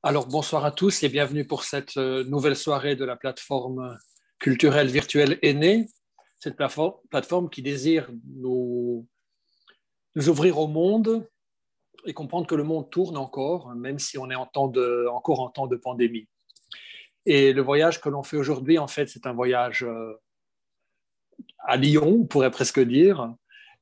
Alors, bonsoir à tous et bienvenue pour cette nouvelle soirée de la plateforme culturelle virtuelle Aînée. Cette plateforme qui désire nous ouvrir au monde et comprendre que le monde tourne encore, même si on est encore en temps de pandémie. Et le voyage que l'on fait aujourd'hui, en fait, c'est un voyage à Lyon, on pourrait presque dire.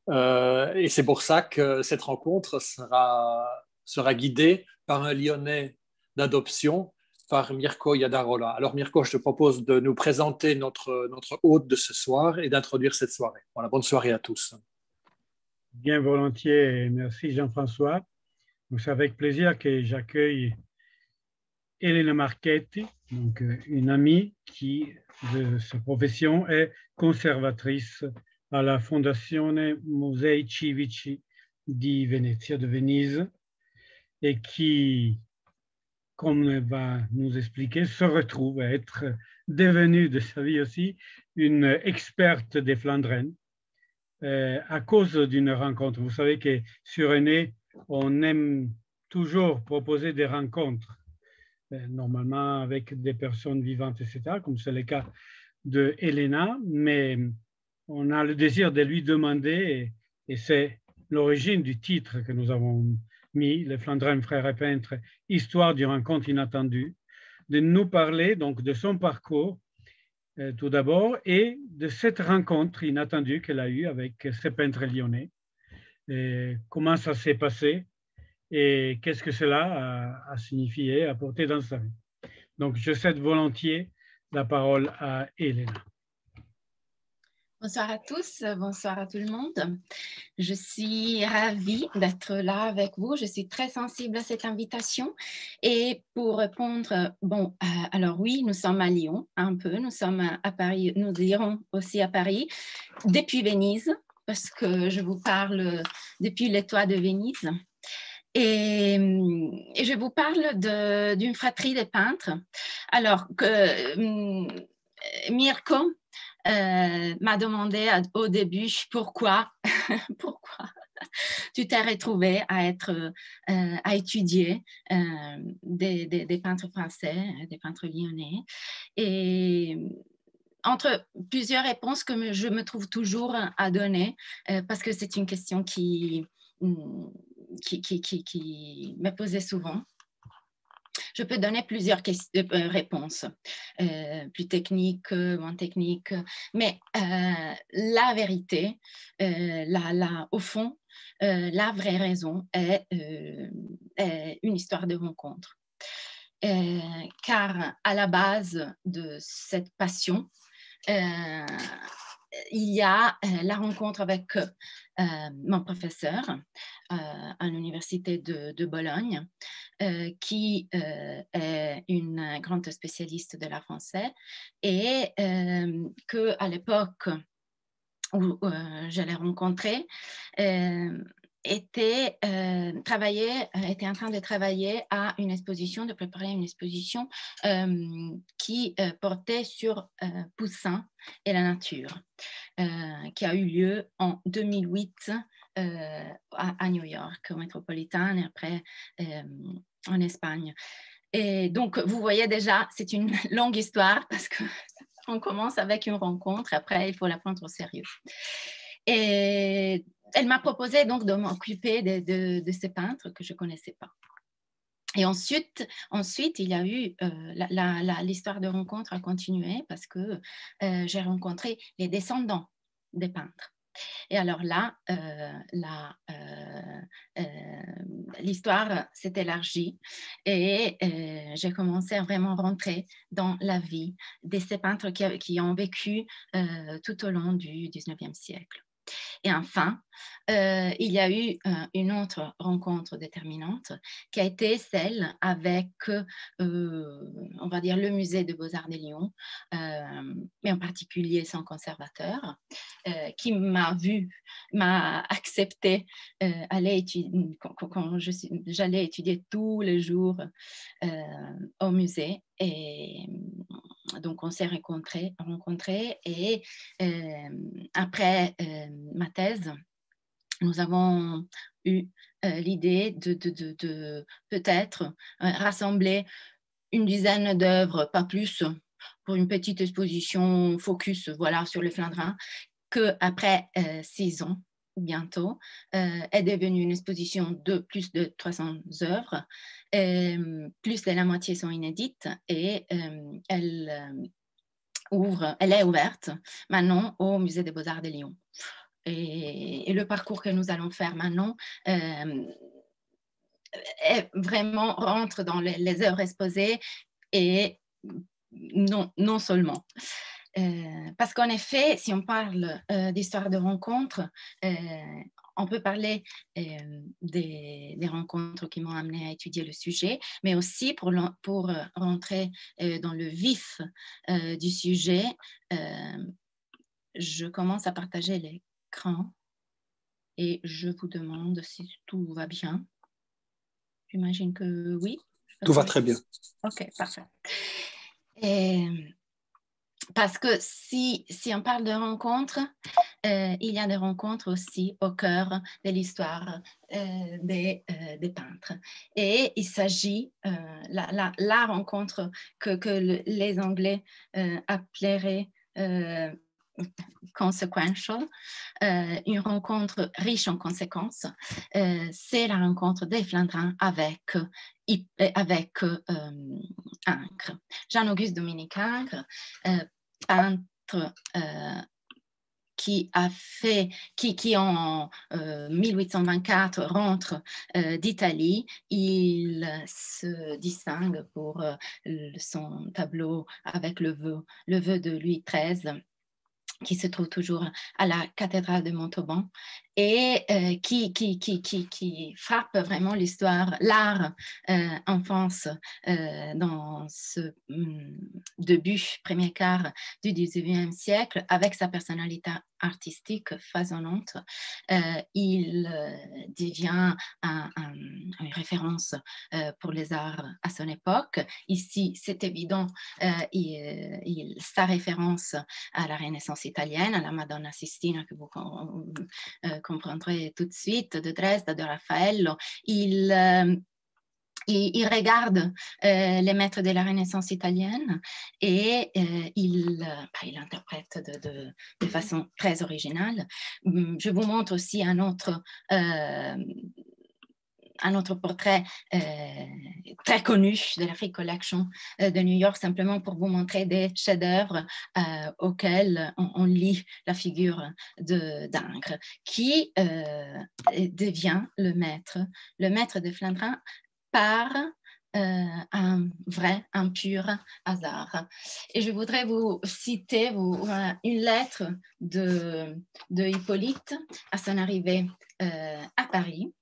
Et c'est pour ça que cette rencontre sera guidée par un Lyonnais d'adoption, par Mirko Yadarola. Alors Mirko, je te propose de nous présenter notre hôte de ce soir et d'introduire cette soirée. Voilà, bonne soirée à tous. Bien volontiers, merci Jean-François. C'est avec plaisir que j'accueille Elena Marchetti, donc une amie qui, de sa profession, est conservatrice à la Fondazione Musei Civici di Venezia, de Venise, et qui, comme elle va nous expliquer, se retrouve à être devenue de sa vie aussi une experte des Flandrennes à cause d'une rencontre. Vous savez que sur Aînée, on aime toujours proposer des rencontres, normalement avec des personnes vivantes, etc., comme c'est le cas de Elena, mais on a le désir de lui demander, et c'est l'origine du titre que nous avons mis, Les Flandrins frères et peintres, histoire d'une rencontre inattendue, de nous parler donc de son parcours tout d'abord et de cette rencontre inattendue qu'elle a eue avec ces peintres lyonnais. Et comment ça s'est passé et qu'est-ce que cela a signifié, apporté dans sa vie. Donc, je cède volontiers la parole à Elena. Bonsoir à tous, bonsoir à tout le monde. Je suis ravie d'être là avec vous. Je suis très sensible à cette invitation. Et pour répondre, alors oui, nous sommes à Lyon, un peu. Nous sommes à Paris, nous irons aussi à Paris, depuis Venise, parce que je vous parle depuis les toits de Venise. Et je vous parle d'une fratrie de peintres. Alors, Mirko m'a demandé au début pourquoi tu t'es retrouvée à étudier des peintres français, des peintres lyonnais. Et entre plusieurs réponses que je me trouve toujours à donner, parce que c'est une question qui m'est posée souvent. Je peux donner plusieurs réponses, plus techniques, moins techniques, mais la vérité, au fond, la vraie raison est une histoire de rencontre. Car à la base de cette passion, il y a la rencontre avec mon professeur à l'université de Bologne, qui est une grande spécialiste de l'art français et qu'à l'époque où je l'ai rencontré, était en train de travailler à une exposition, de préparer une exposition qui portait sur Poussin et la nature, qui a eu lieu en 2008 à New York, au Metropolitan, et après en Espagne. Et donc, vous voyez déjà, c'est une longue histoire parce qu'on commence avec une rencontre, après, il faut la prendre au sérieux. Et elle m'a proposé donc de m'occuper de ces peintres que je ne connaissais pas. Et ensuite, il y a eu l'histoire de rencontre a continué parce que j'ai rencontré les descendants des peintres. Et alors là, l'histoire s'est élargie et j'ai commencé à vraiment rentrer dans la vie de ces peintres qui ont vécu tout au long du 19e siècle. Et enfin, il y a eu une autre rencontre déterminante qui a été celle avec, on va dire, le musée de Beaux-Arts de Lyon, mais en particulier son conservateur, qui m'a accepté aller étudier, quand j'allais étudier tous les jours au musée. Et donc, on s'est rencontrés et après ma thèse, nous avons eu l'idée de peut-être rassembler une dizaine d'œuvres, pas plus, pour une petite exposition focus voilà, sur le Flandrin, qu'après 6 ans, bientôt, est devenue une exposition de plus de 300 œuvres. Plus de la moitié sont inédites et elle est ouverte maintenant au Musée des Beaux-Arts de Lyon. Et le parcours que nous allons faire maintenant vraiment rentre dans les œuvres exposées et non seulement. Parce qu'en effet, si on parle d'histoire de rencontres, on peut parler des rencontres qui m'ont amené à étudier le sujet, mais aussi pour rentrer dans le vif du sujet, je commence à partager l'écran et je vous demande si tout va bien. J'imagine que oui. Tout va très bien. Ok, parfait. Parce que si on parle de rencontres, il y a des rencontres aussi au cœur de l'histoire des peintres. Et il s'agit, la rencontre que les Anglais appelleraient consequential, une rencontre riche en conséquences, c'est la rencontre des Flandrins avec Ingres. Jean-Auguste Dominique Ingres, peintre qui en 1824 rentre d'Italie. Il se distingue pour son tableau avec le vœu de Louis XIII, qui se trouve toujours à la cathédrale de Montauban et qui frappe vraiment l'histoire, l'art enfance dans ce début, premier quart du 19e siècle, avec sa personnalité artistique foisonnante. Il devient une référence pour les arts à son époque. Ici, c'est évident, sa référence à la Renaissance italienne, à la Madonna Sistina que vous comprendrez tout de suite, de Dresde, de Raffaello. Il regarde les maîtres de la Renaissance italienne et il interprète de façon très originale. Je vous montre aussi un autre portrait très connu de la Frick Collection de New York, simplement pour vous montrer des chefs-d'œuvre auxquels on lit la figure d'Ingres, qui devient le maître de Flandrin par un pur hasard. Et je voudrais vous citer une lettre de Hippolyte à son arrivée à Paris,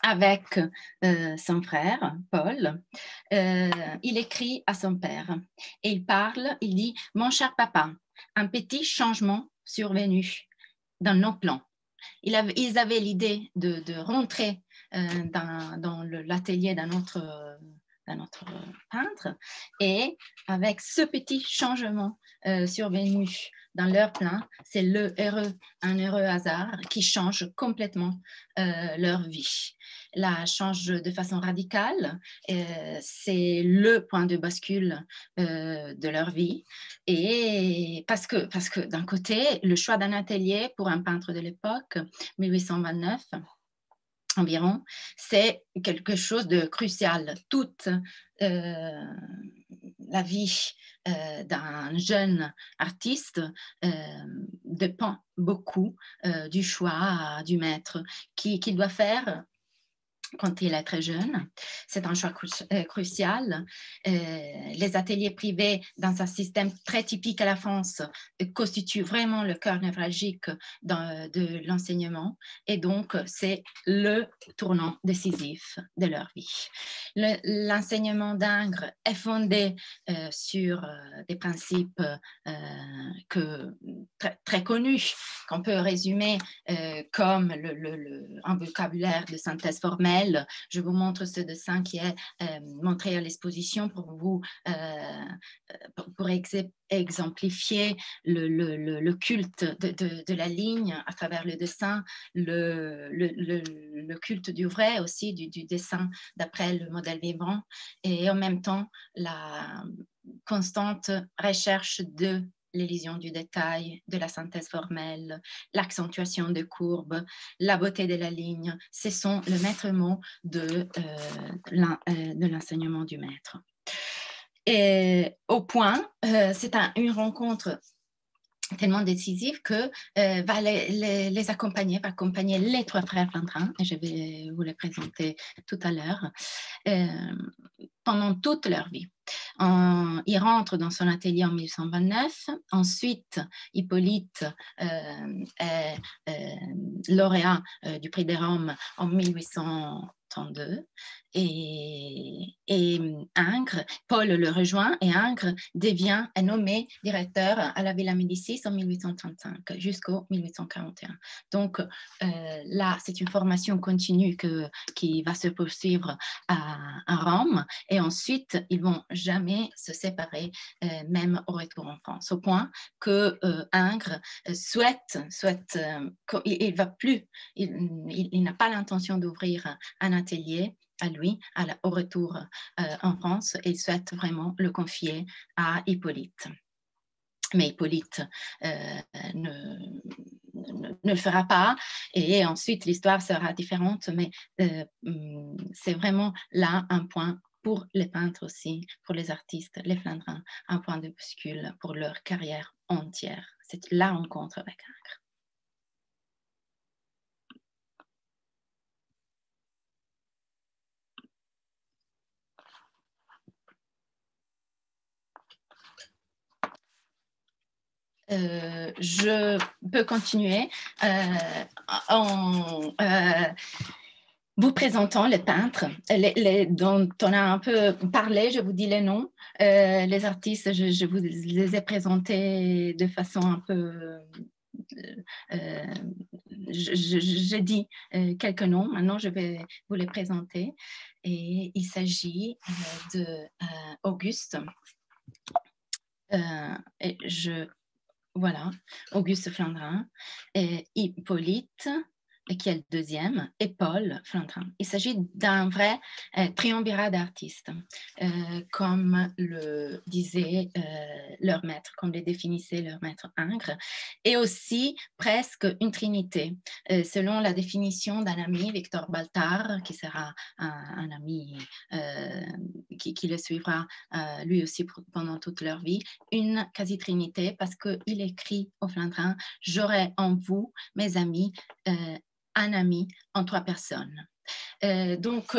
avec son frère, Paul. Il écrit à son père et il dit « Mon cher papa, un petit changement survenu dans nos plans. » Ils avaient l'idée de rentrer dans l'atelier d'un autre peintre, et avec ce petit changement survenu dans leur plan, c'est un heureux hasard qui change complètement leur vie. La change de façon radicale, c'est le point de bascule de leur vie, et parce que d'un côté, le choix d'un atelier pour un peintre de l'époque, 1829 environ, c'est quelque chose de crucial. Toute la vie d'un jeune artiste dépend beaucoup du choix du maître qu'il doit faire quand il est très jeune. C'est un choix crucial. Les ateliers privés, dans un système très typique à la France, constituent vraiment le cœur névralgique de l'enseignement, et donc c'est le tournant décisif de leur vie. L'enseignement d'Ingres est fondé sur des principes très connus, qu'on peut résumer comme un vocabulaire de synthèse formelle, formel. Je vous montre ce dessin qui est montré à l'exposition pour exemplifier le culte de la ligne à travers le dessin, le culte du vrai aussi, du dessin d'après le modèle vivant, et en même temps la constante recherche de l'élision du détail, de la synthèse formelle, l'accentuation des courbes, la beauté de la ligne. Ce sont le maître mot de l'enseignement du maître. Et au point, c'est une rencontre tellement décisive que va les accompagner, va accompagner les trois frères Flandrin, et je vais vous les présenter tout à l'heure, pendant toute leur vie. Il rentre dans son atelier en 1829. Ensuite, Hippolyte est lauréat du prix de Rome en 1832. Et Ingres, Paul le rejoint et Ingres est nommé directeur à la Villa Médicis en 1835 jusqu'en 1841. Donc là, c'est une formation continue qui va se poursuivre à Rome, et ensuite, ils vont jamais se séparer, même au retour en France, au point que Ingres il n'a pas l'intention d'ouvrir un atelier à lui au retour en France, et il souhaite vraiment le confier à Hippolyte. Mais Hippolyte ne le fera pas, et ensuite l'histoire sera différente, mais c'est vraiment là un point pour les peintres aussi, pour les artistes, les Flandrins, un point de bascule pour leur carrière entière. C'est la rencontre avec Ingres. Je peux continuer en vous présentant les peintres dont on a un peu parlé. Je vous dis les noms. Les artistes, je vous les ai présentés de façon un peu... j'ai dit quelques noms. Maintenant, je vais vous les présenter. Et il s'agit d'Auguste. Voilà, Auguste Flandrin, et Hippolyte, qui est le deuxième, et Paul Flandrin. Il s'agit d'un vrai triumvirat d'artistes, comme le disait leur maître, comme le définissait leur maître Ingres, et aussi presque une trinité, selon la définition d'un ami, Victor Baltard, qui sera un ami qui le suivra lui aussi pendant toute leur vie, une quasi-trinité, parce qu'il écrit au Flandrin « J'aurai en vous, mes amis, un ami en trois personnes ». Donc,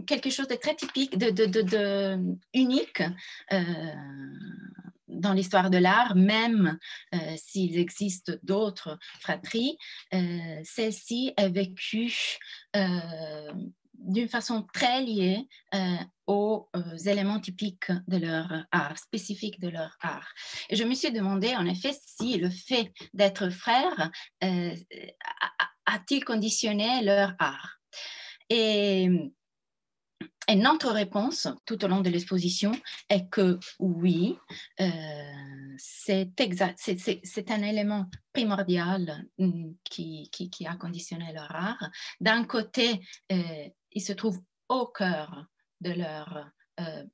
quelque chose de très typique, unique dans l'histoire de l'art, même s'il existe d'autres fratries, celle-ci est vécue d'une façon très liée aux éléments typiques de leur art, spécifiques de leur art. Et je me suis demandé, en effet, si le fait d'être frères a-t-il conditionné leur art? Et notre réponse tout au long de l'exposition est que oui, c'est un élément primordial qui a conditionné leur art. D'un côté, il se trouve au cœur de leur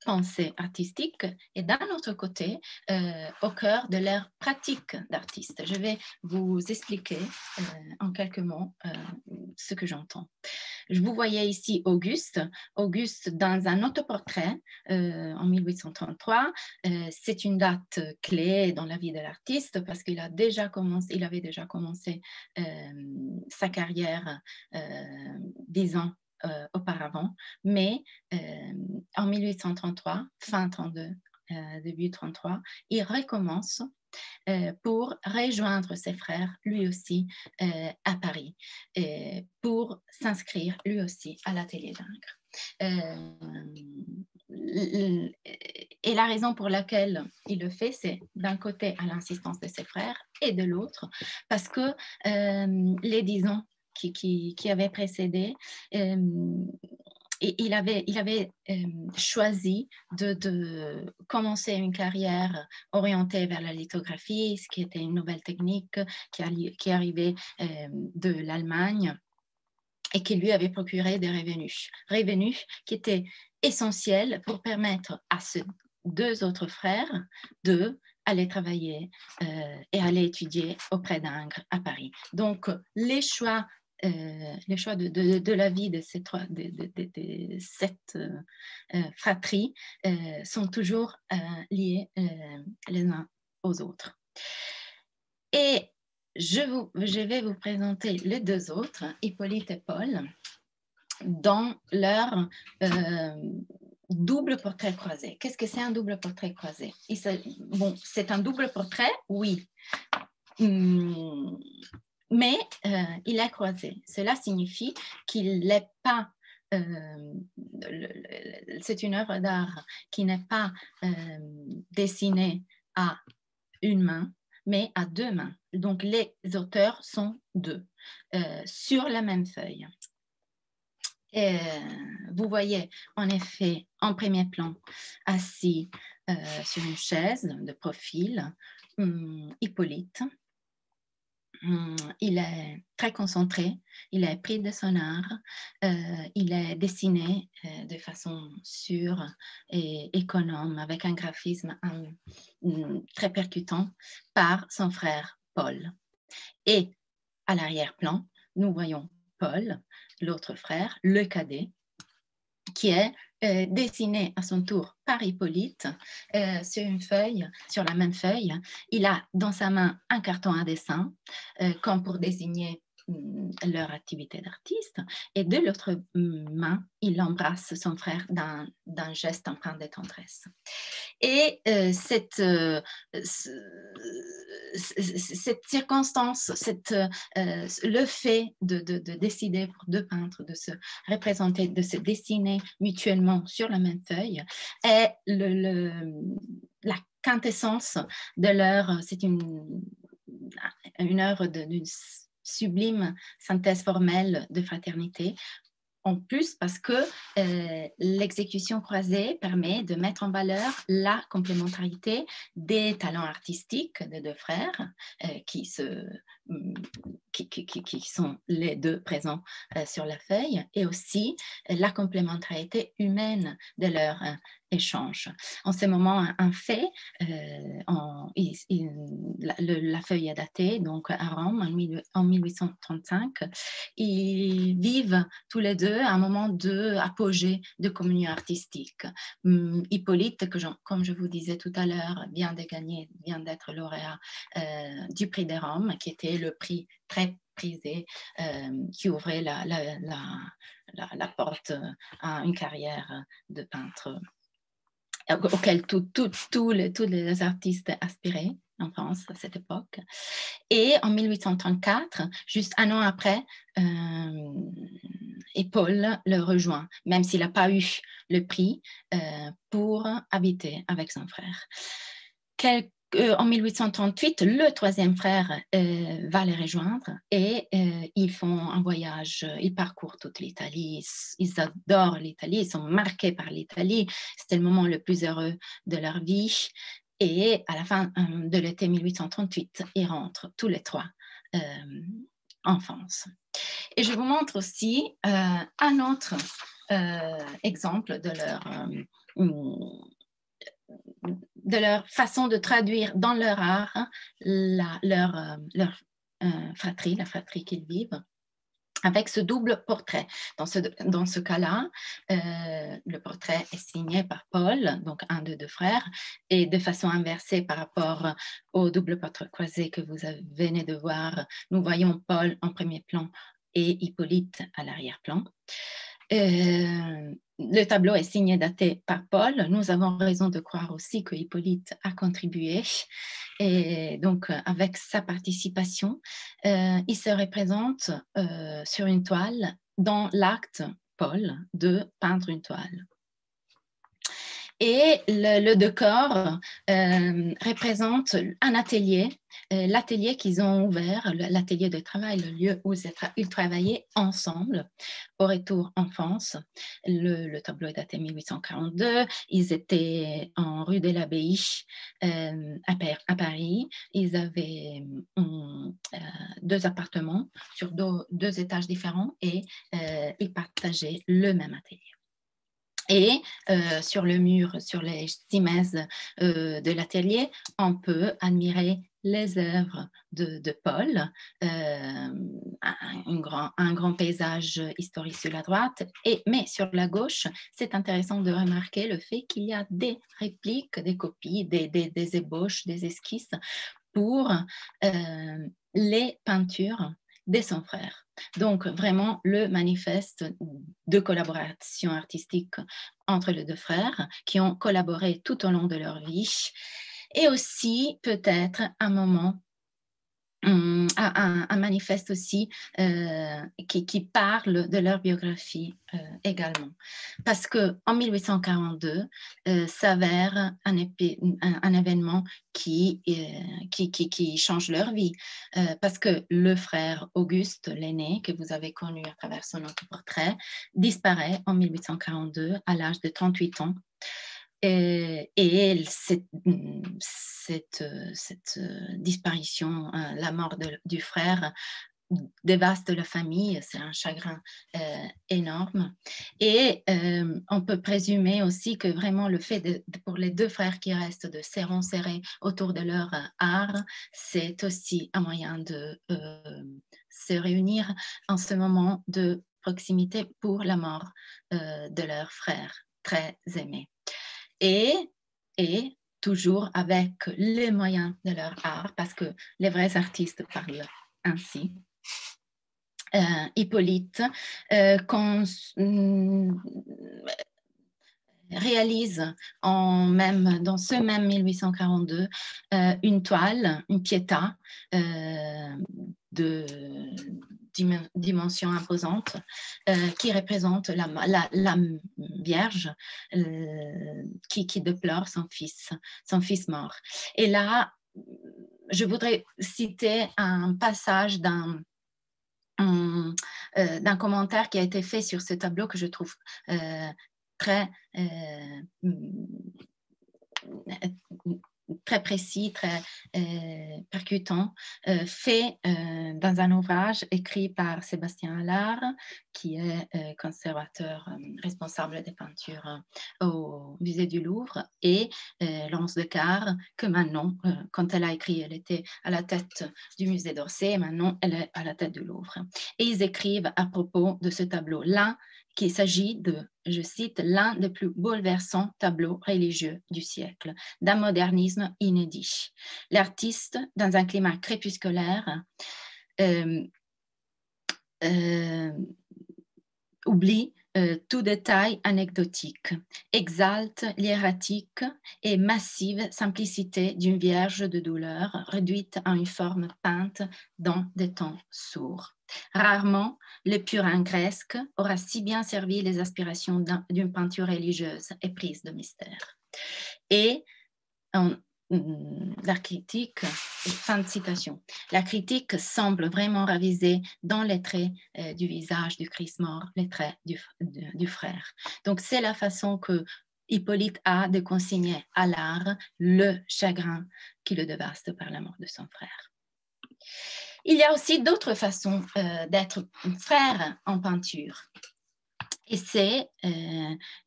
pensée artistique, et d'un autre côté, au cœur de leur pratique d'artiste. Je vais vous expliquer en quelques mots ce que j'entends. Vous voyez ici Auguste dans un autoportrait en 1833. C'est une date clé dans la vie de l'artiste parce qu'il avait déjà commencé sa carrière 10 ans auparavant, mais en 1833, fin 32, début 33, il recommence pour rejoindre ses frères, lui aussi, à Paris, pour s'inscrire, lui aussi, à l'atelier d'Ingres. Et la raison pour laquelle il le fait, c'est d'un côté à l'insistance de ses frères et de l'autre, parce que les 10 ans qui avaient précédé, il avait choisi de commencer une carrière orientée vers la lithographie, ce qui était une nouvelle technique qui arrivait de l'Allemagne et qui lui avait procuré des revenus qui étaient essentiels pour permettre à ses deux autres frères d'aller travailler et aller étudier auprès d'Ingres à Paris. Donc, les choix de la vie de cette fratrie sont toujours liés les uns aux autres. Et je vais vous présenter les deux autres, Hippolyte et Paul, dans leur double portrait croisé. Qu'est-ce que c'est un double portrait croisé? Bon, c'est un double portrait, oui. Mais il est croisé. Cela signifie qu'il n'est pas, c'est une œuvre d'art qui n'est pas dessinée à une main, mais à deux mains. Donc, les auteurs sont deux sur la même feuille. Et vous voyez en effet en premier plan assis sur une chaise de profil Hippolyte. Il est très concentré, il est pris de son art, il est dessiné de façon sûre et économe avec un graphisme très percutant par son frère Paul. Et à l'arrière-plan, nous voyons Paul, l'autre frère, le cadet, qui est dessiné à son tour par Hippolyte sur une feuille, sur la même feuille. Il a dans sa main un carton à dessin, comme pour désigner leur activité d'artiste, et de l'autre main, il embrasse son frère d'un geste empreint de tendresse. Et cette circonstance, le fait de décider pour deux peintres de se représenter, de se dessiner mutuellement sur la même feuille, est la quintessence de leur... C'est une œuvre d'une sublime synthèse formelle de fraternité. En plus, parce que l'exécution croisée permet de mettre en valeur la complémentarité des talents artistiques des deux frères qui sont les deux présents sur la feuille, et aussi la complémentarité humaine de leur échange. En ce moment, un fait, la feuille est datée, donc à Rome en 1835, ils vivent tous les deux un moment d'apogée de communion artistique. Hippolyte, comme je vous disais tout à l'heure, vient d'être lauréat du prix de Rome, qui était le prix très prisé, qui ouvrait la porte à une carrière de peintre auquel tous les artistes aspiraient en France à cette époque. Et en 1834, juste un an après, et Paul le rejoint, même s'il n'a pas eu le prix, pour habiter avec son frère. En 1838, le troisième frère va les rejoindre et ils font un voyage, ils parcourent toute l'Italie, ils adorent l'Italie, ils sont marqués par l'Italie, c'était le moment le plus heureux de leur vie. Et à la fin de l'été 1838, ils rentrent tous les trois en France. Et je vous montre aussi un autre exemple de leur façon de traduire dans leur art leur fratrie, la fratrie qu'ils vivent, avec ce double portrait. Dans ce cas-là, le portrait est signé par Paul, donc un des deux frères, et de façon inversée par rapport au double portrait croisé que vous venez de voir, nous voyons Paul en premier plan et Hippolyte à l'arrière-plan. Le tableau est signé daté par Paul. Nous avons raison de croire aussi que Hippolyte a contribué. Et donc, avec sa participation, il se représente sur une toile dans l'acte, Paul, de peindre une toile. Et le décor représente un atelier l'atelier qu'ils ont ouvert, l'atelier de travail, le lieu où ils travaillaient ensemble au retour en France. Le tableau est daté 1842. Ils étaient en rue de l'Abbaye à Paris. Ils avaient 2 appartements sur 2 étages différents et ils partageaient le même atelier. Et sur le mur, sur les cimaises de l'atelier, on peut admirer les œuvres de Paul, un grand paysage historique sur la droite, mais sur la gauche, c'est intéressant de remarquer le fait qu'il y a des répliques, des copies, des ébauches, des esquisses pour les peintures de son frère. Donc, vraiment, le manifeste de collaboration artistique entre les 2 frères qui ont collaboré tout au long de leur vie, et aussi peut-être un moment, un manifeste aussi qui parle de leur biographie également. Parce qu'en 1842 s'avère un événement qui change leur vie. Parce que le frère Auguste, l'aîné, que vous avez connu à travers son autoportrait, disparaît en 1842 à l'âge de 38 ans. Et cette disparition, la mort du frère, dévaste la famille, c'est un chagrin énorme. Et on peut présumer aussi que vraiment le fait pour les 2 frères qui restent de serrer autour de leur art, c'est aussi un moyen de se réunir en ce moment de proximité pour la mort de leur frère très aimé. Et toujours avec les moyens de leur art, parce que les vrais artistes parlent ainsi. Hippolyte réalise dans ce même 1842 une toile, une Pietà de dimension imposante qui représente la Vierge qui déplore son fils mort. Et là, je voudrais citer un passage d'un commentaire qui a été fait sur ce tableau que je trouve très précis, très percutant, fait dans un ouvrage écrit par Sébastien Allard, qui est conservateur responsable des peintures au musée du Louvre, et Laurence Descartes, que Manon, quand elle a écrit, elle était à la tête du musée d'Orsay, et Manon, elle est à la tête du Louvre. Et ils écrivent à propos de ce tableau-là qu'il s'agit de, je cite, l'un des plus bouleversants tableaux religieux du siècle, d'un modernisme inédit. L'artiste, dans un climat crépusculaire, oublie tout détail anecdotique, exalte l'hiératique et massive simplicité d'une vierge de douleur réduite à une forme peinte dans des tons sourds. Rarement, le purin grec aura si bien servi les aspirations d'une peinture religieuse éprise de mystère. Et la critique, fin de citation, la critique semble vraiment raviser dans les traits du visage du Christ mort, les traits du frère. Donc, c'est la façon que Hippolyte a de consigner à l'art le chagrin qui le dévaste par la mort de son frère. Il y a aussi d'autres façons d'être frère en peinture. Et c'est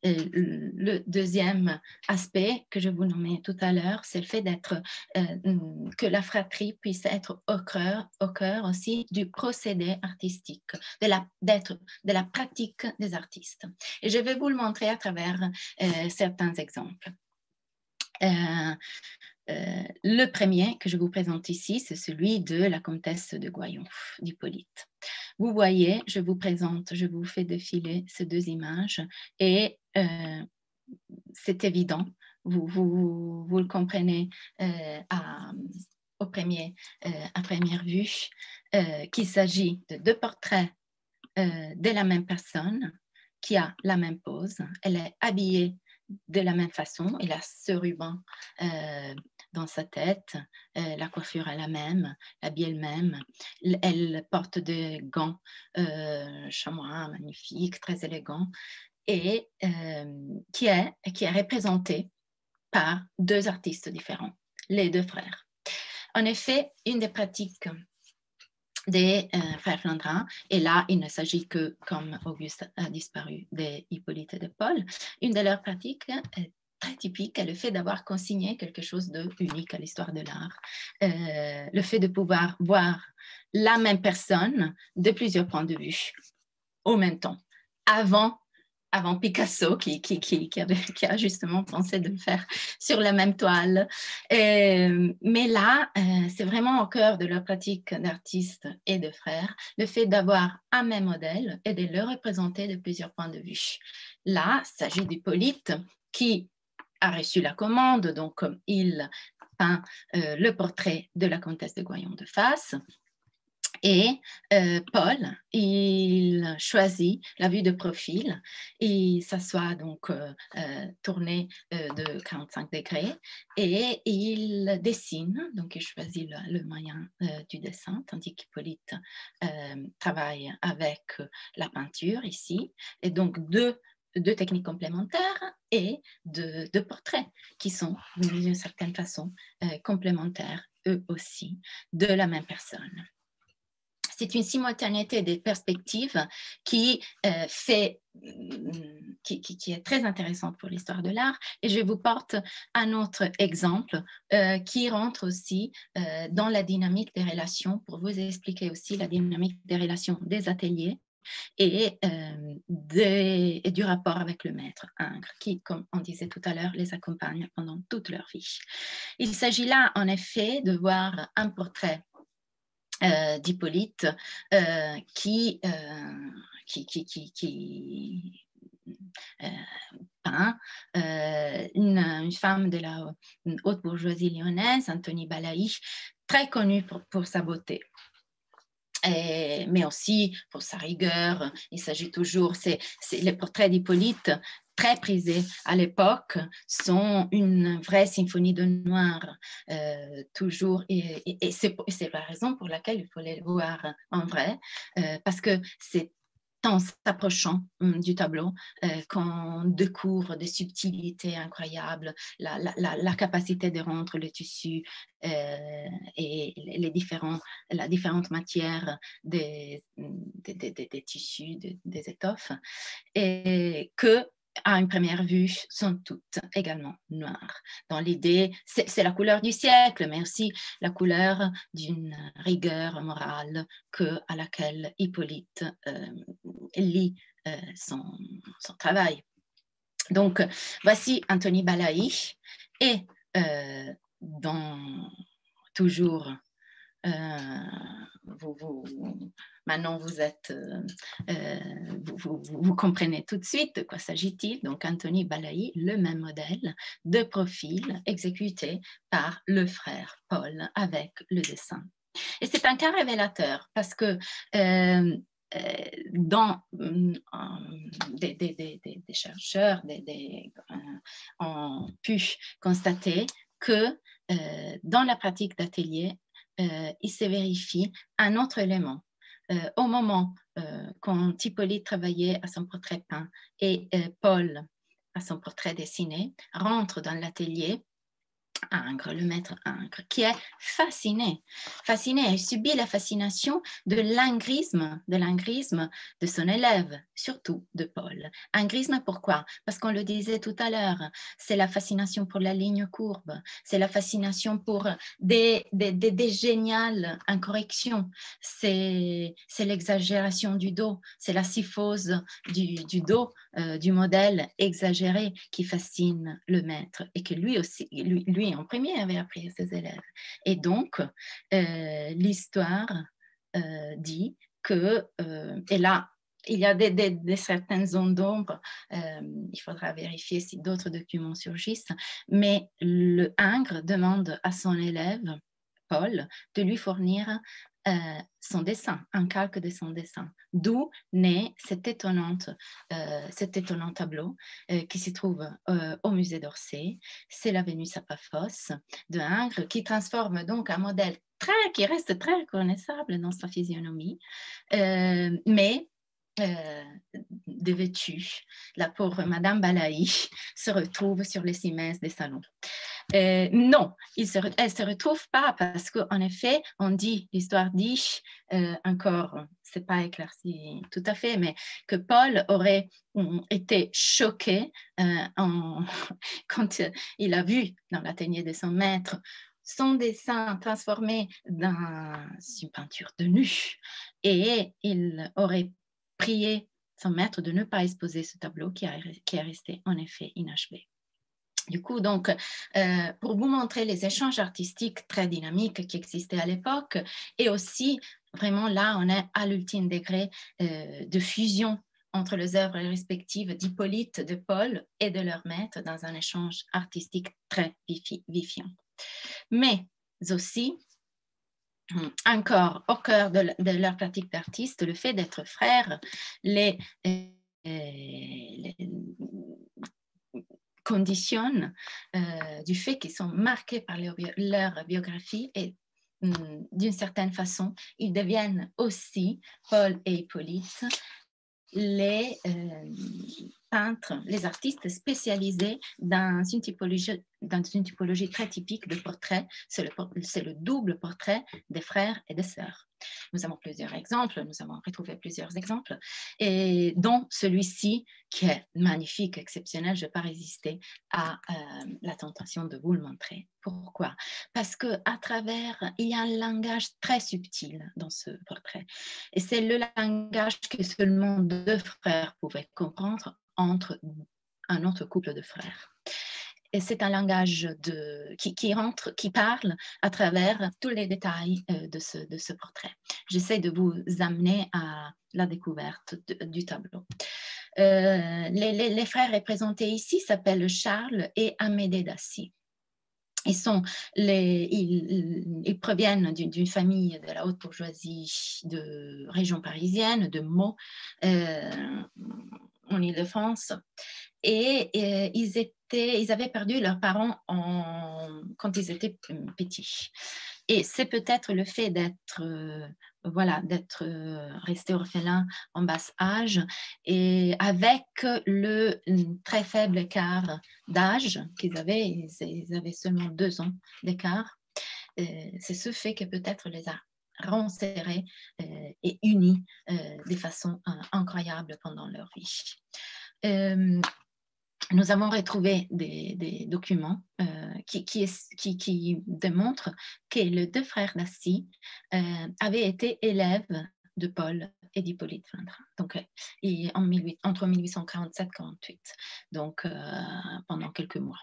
le deuxième aspect que je vous nommais tout à l'heure, c'est le fait que la fratrie puisse être au cœur aussi du procédé artistique, de la pratique des artistes. Et je vais vous le montrer à travers certains exemples. Le premier que je vous présente ici, c'est celui de la comtesse de Goyon, d'Hippolyte. Vous voyez, je vous fais défiler ces 2 images et c'est évident, vous le comprenez à première vue, qu'il s'agit de 2 portraits de la même personne qui a la même pose. Elle est habillée de la même façon, il a ce ruban dans sa tête, la coiffure est la même, l'habit est le même. Elle porte des gants chamois magnifiques, très élégants, et qui est représentée par deux artistes différents, les deux frères. En effet, une des pratiques des frères flandrins, et là, il ne s'agit que, comme Auguste a disparu, des Hippolyte et de Paul, une de leurs pratiques très typique est le fait d'avoir consigné quelque chose d'unique à l'histoire de l'art. Le fait de pouvoir voir la même personne de plusieurs points de vue au même temps, avant Picasso qui a justement pensé de le faire sur la même toile. Mais là, c'est vraiment au cœur de leur pratique d'artistes et de frères, le fait d'avoir un même modèle et de le représenter de plusieurs points de vue. Là, il s'agit d'Hippolyte qui a reçu la commande, donc il peint le portrait de la comtesse de Goyon de face. Et Paul, il choisit la vue de profil et s'assoit donc tourné de 45 degrés et il dessine, donc il choisit le moyen du dessin, tandis qu'Hippolyte travaille avec la peinture ici. Et donc deux techniques complémentaires et deux portraits qui sont d'une certaine façon complémentaires eux aussi de la même personne. C'est une simultanéité des perspectives qui est très intéressante pour l'histoire de l'art. Et je vous porte un autre exemple qui rentre aussi dans la dynamique des relations, pour vous expliquer aussi la dynamique des relations des ateliers et du rapport avec le maître Ingres, qui, comme on disait tout à l'heure, les accompagne pendant toute leur vie. Il s'agit là, en effet, de voir un portrait d'Hippolyte qui peint une femme de la haute bourgeoisie lyonnaise, Antony Balaï, très connue pour sa beauté. Mais aussi pour sa rigueur. Il s'agit toujours, c'est les portraits d'Hippolyte très prisés à l'époque, sont une vraie symphonie de noir, toujours, et c'est la raison pour laquelle il faut les voir en vrai, parce que c'est en s'approchant du tableau qu'on découvre des subtilités incroyables, la capacité de rendre le tissu et les différentes matières des tissus, des étoffes, et que à une première vue, sont toutes également noires. Dans l'idée, c'est la couleur du siècle, mais aussi la couleur d'une rigueur morale à laquelle Hippolyte lit son travail. Donc, voici Antony Balaï, et toujours... maintenant vous comprenez tout de suite de quoi s'agit-il. Donc Antony Balaï, le même modèle de profil exécuté par le frère Paul avec le dessin. Et c'est un cas révélateur parce que des chercheurs ont pu constater que dans la pratique d'atelier, il se vérifie un autre élément. Au moment quand Hippolyte travaillait à son portrait peint et Paul à son portrait dessiné, rentre dans l'atelier Ingres, le maître Ingres, qui est fasciné, il subit la fascination de l'ingrisme de son élève, surtout de Paul. Ingrisme, pourquoi? Parce qu'on le disait tout à l'heure, c'est la fascination pour la ligne courbe, c'est la fascination pour des géniales incorrections, c'est l'exagération du dos, c'est la syphose du dos, du modèle exagéré qui fascine le maître et que lui aussi, lui en premier avait appris à ses élèves. Et donc, l'histoire dit que, et là, il y a certaines zones d'ombre, il faudra vérifier si d'autres documents surgissent, mais le Ingres demande à son élève, Paul, de lui fournir son dessin, un calque de son dessin. D'où naît cet étonnant tableau qui se trouve au musée d'Orsay. C'est la Vénus à Paphos de Ingres, qui transforme donc un modèle qui reste très reconnaissable dans sa physionomie, mais dévêtue. La pauvre Madame Balaï se retrouve sur les cimaises des salons. Non, elle ne se retrouve pas parce qu'en effet, on dit, l'histoire dit, encore, ce n'est pas éclairci tout à fait, mais que Paul aurait été choqué quand il a vu dans l'atelier de son maître son dessin transformé dans une peinture de nu, et il aurait prié son maître de ne pas exposer ce tableau qui est resté en effet inachevé. Du coup, donc, pour vous montrer les échanges artistiques très dynamiques qui existaient à l'époque, et aussi, vraiment là, on est à l'ultime degré de fusion entre les œuvres respectives d'Hippolyte, de Paul et de leur maître dans un échange artistique très vivifiant. Mais aussi, encore au cœur de leur pratique d'artiste, le fait d'être frères les conditionne du fait qu'ils sont marqués par leur biographie, et d'une certaine façon, ils deviennent aussi, Paul et Hippolyte, les peintres, les artistes spécialisés dans une typologie très typique de portrait. C'est le double portrait des frères et des sœurs. Nous avons plusieurs exemples, nous avons retrouvé plusieurs exemples, et dont celui-ci qui est magnifique, exceptionnel. Je ne vais pas résister à la tentation de vous le montrer. Pourquoi? Parce qu'à travers, il y a un langage très subtil dans ce portrait. Et c'est le langage que seulement deux frères pouvaient comprendre entre un autre couple de frères. Et c'est un langage qui parle à travers tous les détails de ce portrait. J'essaie de vous amener à la découverte du tableau. Les frères représentés ici s'appellent Charles et Amédée Dassy. Ils proviennent d'une famille de la haute bourgeoisie de région parisienne, de Meaux, en Île-de-France. Et ils avaient perdu leurs parents quand ils étaient petits. Et c'est peut-être le fait d'être restés orphelins en bas âge, et avec le très faible écart d'âge qu'ils avaient, ils avaient seulement 2 ans d'écart. C'est ce fait que peut-être les a serrés et unis de façon incroyable pendant leur vie. Nous avons retrouvé des documents qui démontrent que les deux frères Dassy avaient été élèves de Paul et d'Hippolyte Flandrin, donc entre 1847 et 1848, donc pendant quelques mois.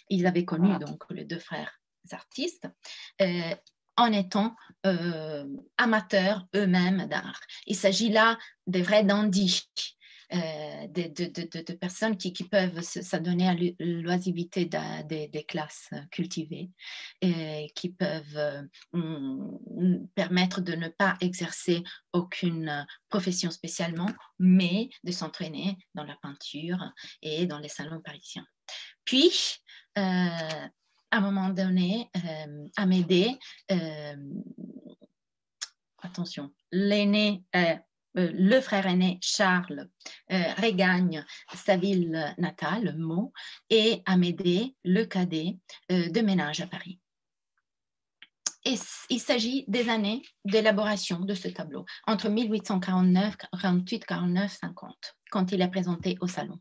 Ils avaient connu donc les deux frères artistes en étant amateurs eux-mêmes d'art. Il s'agit là des vrais dandys, de personnes qui peuvent s'adonner à l'oisiveté des classes cultivées, et qui peuvent permettre de ne pas exercer aucune profession spécialement, mais de s'entraîner dans la peinture et dans les salons parisiens. Puis, à un moment donné, Amédée, attention, l'aîné, le frère aîné Charles regagne sa ville natale, Meaux, et Amédée, le cadet, déménage à Paris. Et il s'agit des années d'élaboration de ce tableau, entre 1849, 48, 49, 50, quand il est présenté au salon.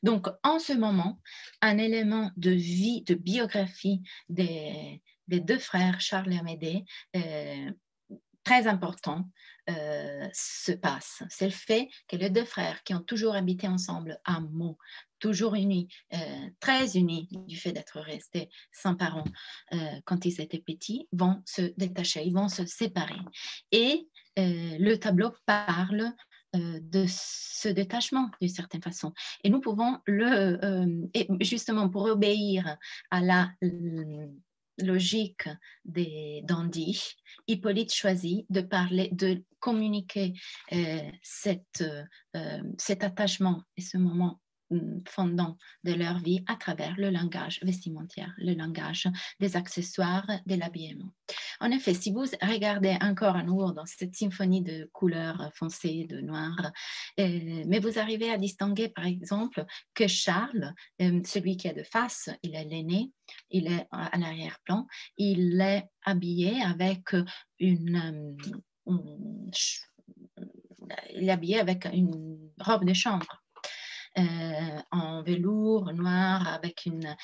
Donc, en ce moment, un élément de vie, de biographie des deux frères, Charles et Amédée, très important se passe. C'est le fait que les deux frères qui ont toujours habité ensemble à Meaux, toujours unis, très unis du fait d'être restés sans parents quand ils étaient petits, vont se détacher, ils vont se séparer. Et le tableau parle de ce détachement d'une certaine façon. Et nous pouvons et justement pour obéir à la logique des dandy, Hippolyte choisit de communiquer cet attachement et ce moment fondant de leur vie à travers le langage vestimentaire, le langage des accessoires, de l'habillement. En effet, si vous regardez encore à nouveau dans cette symphonie de couleurs foncées, de noir, mais vous arrivez à distinguer par exemple que Charles, celui qui est de face, il est l'aîné, il est à l'arrière-plan, il est habillé avec il est habillé avec une robe de chambre. En velours noir avec une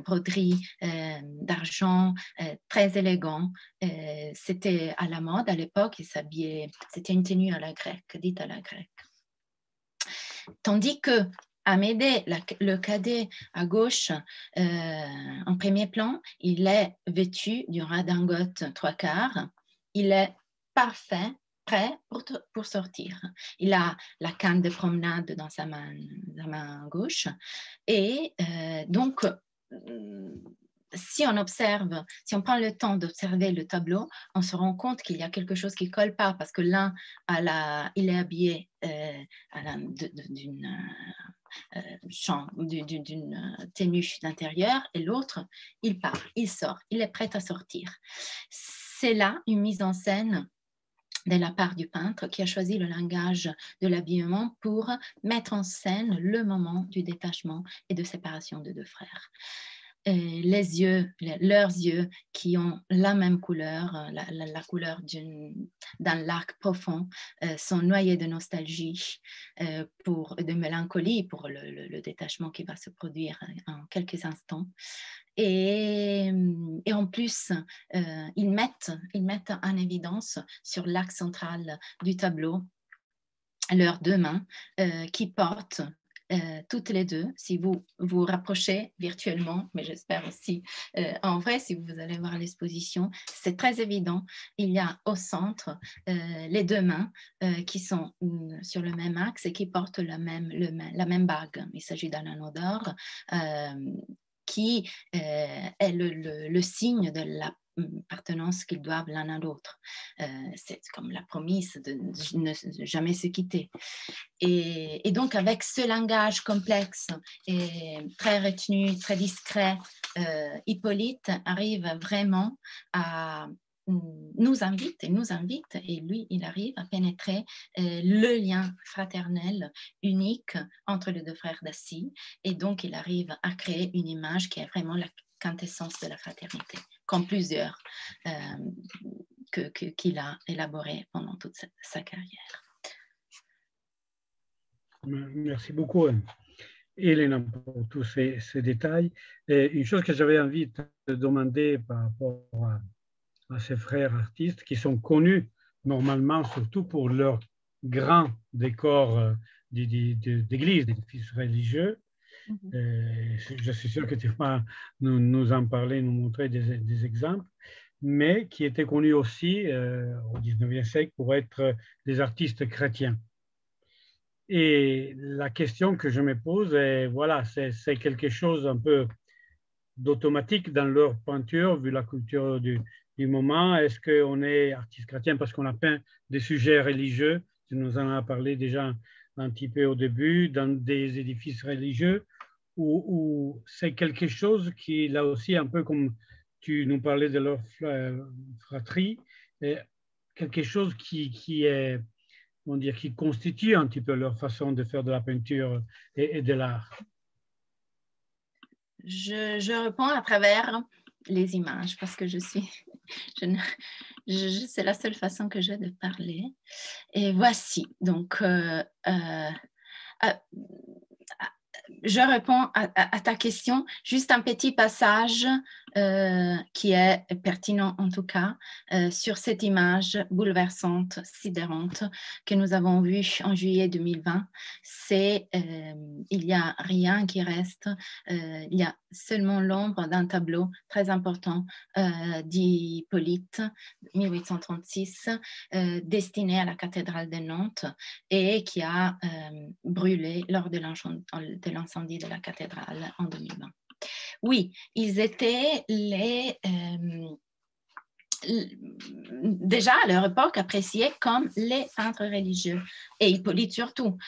broderie d'argent très élégant. C'était à la mode à l'époque, il s'habillait, c'était une tenue à la grecque, dite à la grecque. Tandis que Amédée, le cadet à gauche, en premier plan, il est vêtu d'une redingote 3/4. Il est parfait, prêt pour sortir. Il a la canne de promenade dans sa main gauche. Et donc, si on prend le temps d'observer le tableau, on se rend compte qu'il y a quelque chose qui ne colle pas parce que l'un, il est habillé d'une tenue d'intérieur et l'autre, il part, il sort, il est prêt à sortir. C'est là une mise en scène de la part du peintre qui a choisi le langage de l'habillement pour mettre en scène le moment du détachement et de séparation de deux frères. Leurs yeux qui ont la même couleur, la couleur d'un lac profond, sont noyés de nostalgie, de mélancolie pour le détachement qui va se produire en quelques instants. Et en plus, ils mettent en évidence sur l'axe central du tableau leurs deux mains qui portent toutes les deux, si vous vous rapprochez virtuellement, mais j'espère aussi en vrai, si vous allez voir l'exposition, c'est très évident. Il y a au centre les deux mains qui sont sur le même axe et qui portent la même bague. Il s'agit d'un anneau d'or qui est le signe de l'appartenance qu'ils doivent l'un à l'autre. C'est comme la promesse de ne jamais se quitter. Et donc, avec ce langage complexe et très retenu, très discret, Hippolyte arrive vraiment à nous invite, et lui, il arrive à pénétrer le lien fraternel unique entre les deux frères d'Assy, et donc il arrive à créer une image qui est vraiment la quintessence de la fraternité, comme plusieurs qu'il a élaboré pendant toute sa carrière. Merci beaucoup, Elena, pour tous ces détails. Et une chose que j'avais envie de te demander par rapport à ces frères artistes qui sont connus normalement surtout pour leurs grands décors d'église, d'édifices religieux. Je suis sûr que tu vas nous en parler, nous montrer des exemples, mais qui étaient connus aussi au 19e siècle pour être des artistes chrétiens. Et la question que je me pose est, voilà, c'est quelque chose un peu d'automatique dans leur peinture, vu la culture du moment. Est-ce qu'on est artiste chrétien parce qu'on a peint des sujets religieux? Tu nous en as parlé déjà un petit peu au début, dans des édifices religieux, ou c'est quelque chose qui, là aussi, un peu comme tu nous parlais de leur fratrie, quelque chose qui est, on dirait, qui constitue un petit peu leur façon de faire de la peinture et de l'art. Je réponds à travers les images parce que c'est la seule façon que j'ai de parler. Et voici, donc, je réponds à ta question. Juste un petit passage qui est pertinent en tout cas sur cette image bouleversante, sidérante que nous avons vue en juillet 2020. C'est il n'y a rien qui reste, il y a seulement l'ombre d'un tableau très important d'Hippolyte, 1836, destiné à la cathédrale de Nantes et qui a brûlé lors de l'incendie de la cathédrale en 2020. Oui, ils étaient déjà à leur époque appréciés comme les peintres religieux, et Hippolyte surtout.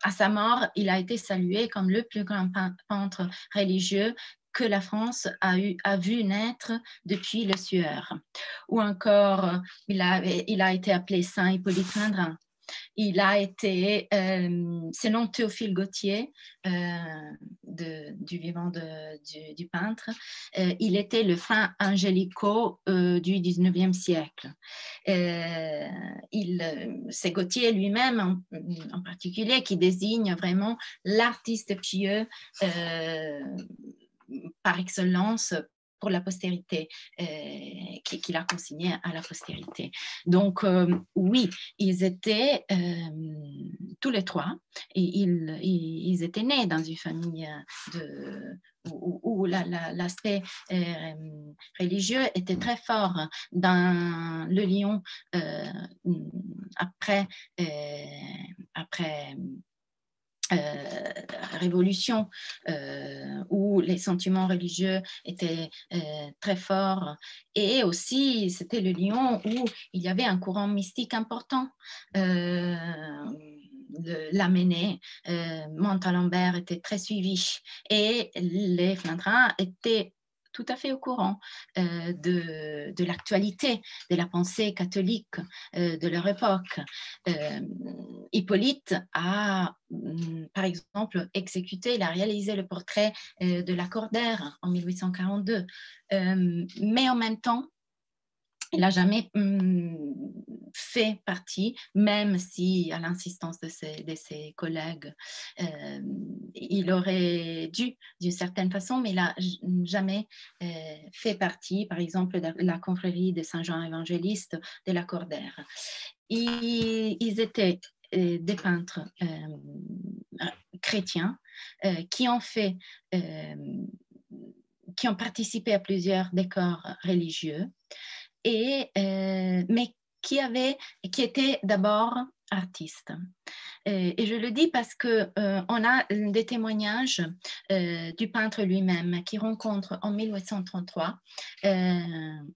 À sa mort, il a été salué comme le plus grand peintre religieux que la France a vu naître depuis le Sueur. Ou encore, il a été appelé Saint Hippolyte Flandrin. Il a été, selon Théophile Gautier, du vivant du peintre, il était le Saint Angelico du 19e siècle. C'est Gautier lui-même en particulier qui désigne vraiment l'artiste pieux par excellence pour la postérité, qu'il a consigné à la postérité. Donc, oui, ils étaient tous les trois, ils étaient nés dans une famille où l'aspect religieux était très fort dans le Lyon après Révolution, où les sentiments religieux étaient très forts, et aussi c'était le Lyon où il y avait un courant mystique important. Lamennais, Montalembert était très suivi, et les Flandrins étaient tout à fait au courant de l'actualité, de la pensée catholique de leur époque. Hippolyte a, par exemple, il a réalisé le portrait de Lacordaire en 1842, mais en même temps, il n'a jamais fait partie, même si, à l'insistance de ses collègues, il aurait dû d'une certaine façon, mais il n'a jamais fait partie, par exemple, de la confrérie de Saint-Jean évangéliste de Lacordaire. Ils étaient des peintres chrétiens qui ont participé à plusieurs décors religieux, mais qui étaient d'abord artistes. Et je le dis parce qu'on a des témoignages du peintre lui-même qui rencontre en 1833 un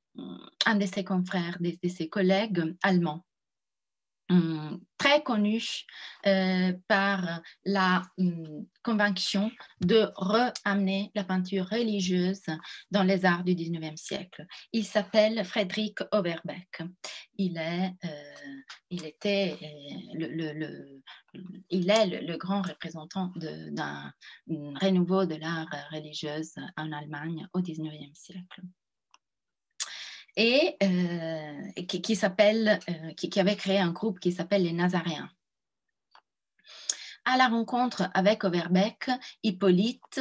de ses confrères, de ses collègues allemands, très connu par la conviction de ramener la peinture religieuse dans les arts du 19e siècle. Il s'appelle Frédéric Overbeck. Il est le grand représentant d'un renouveau de l'art religieuse en Allemagne au 19e siècle. Et qui avait créé un groupe qui s'appelle les Nazaréens. À la rencontre avec Overbeck, Hippolyte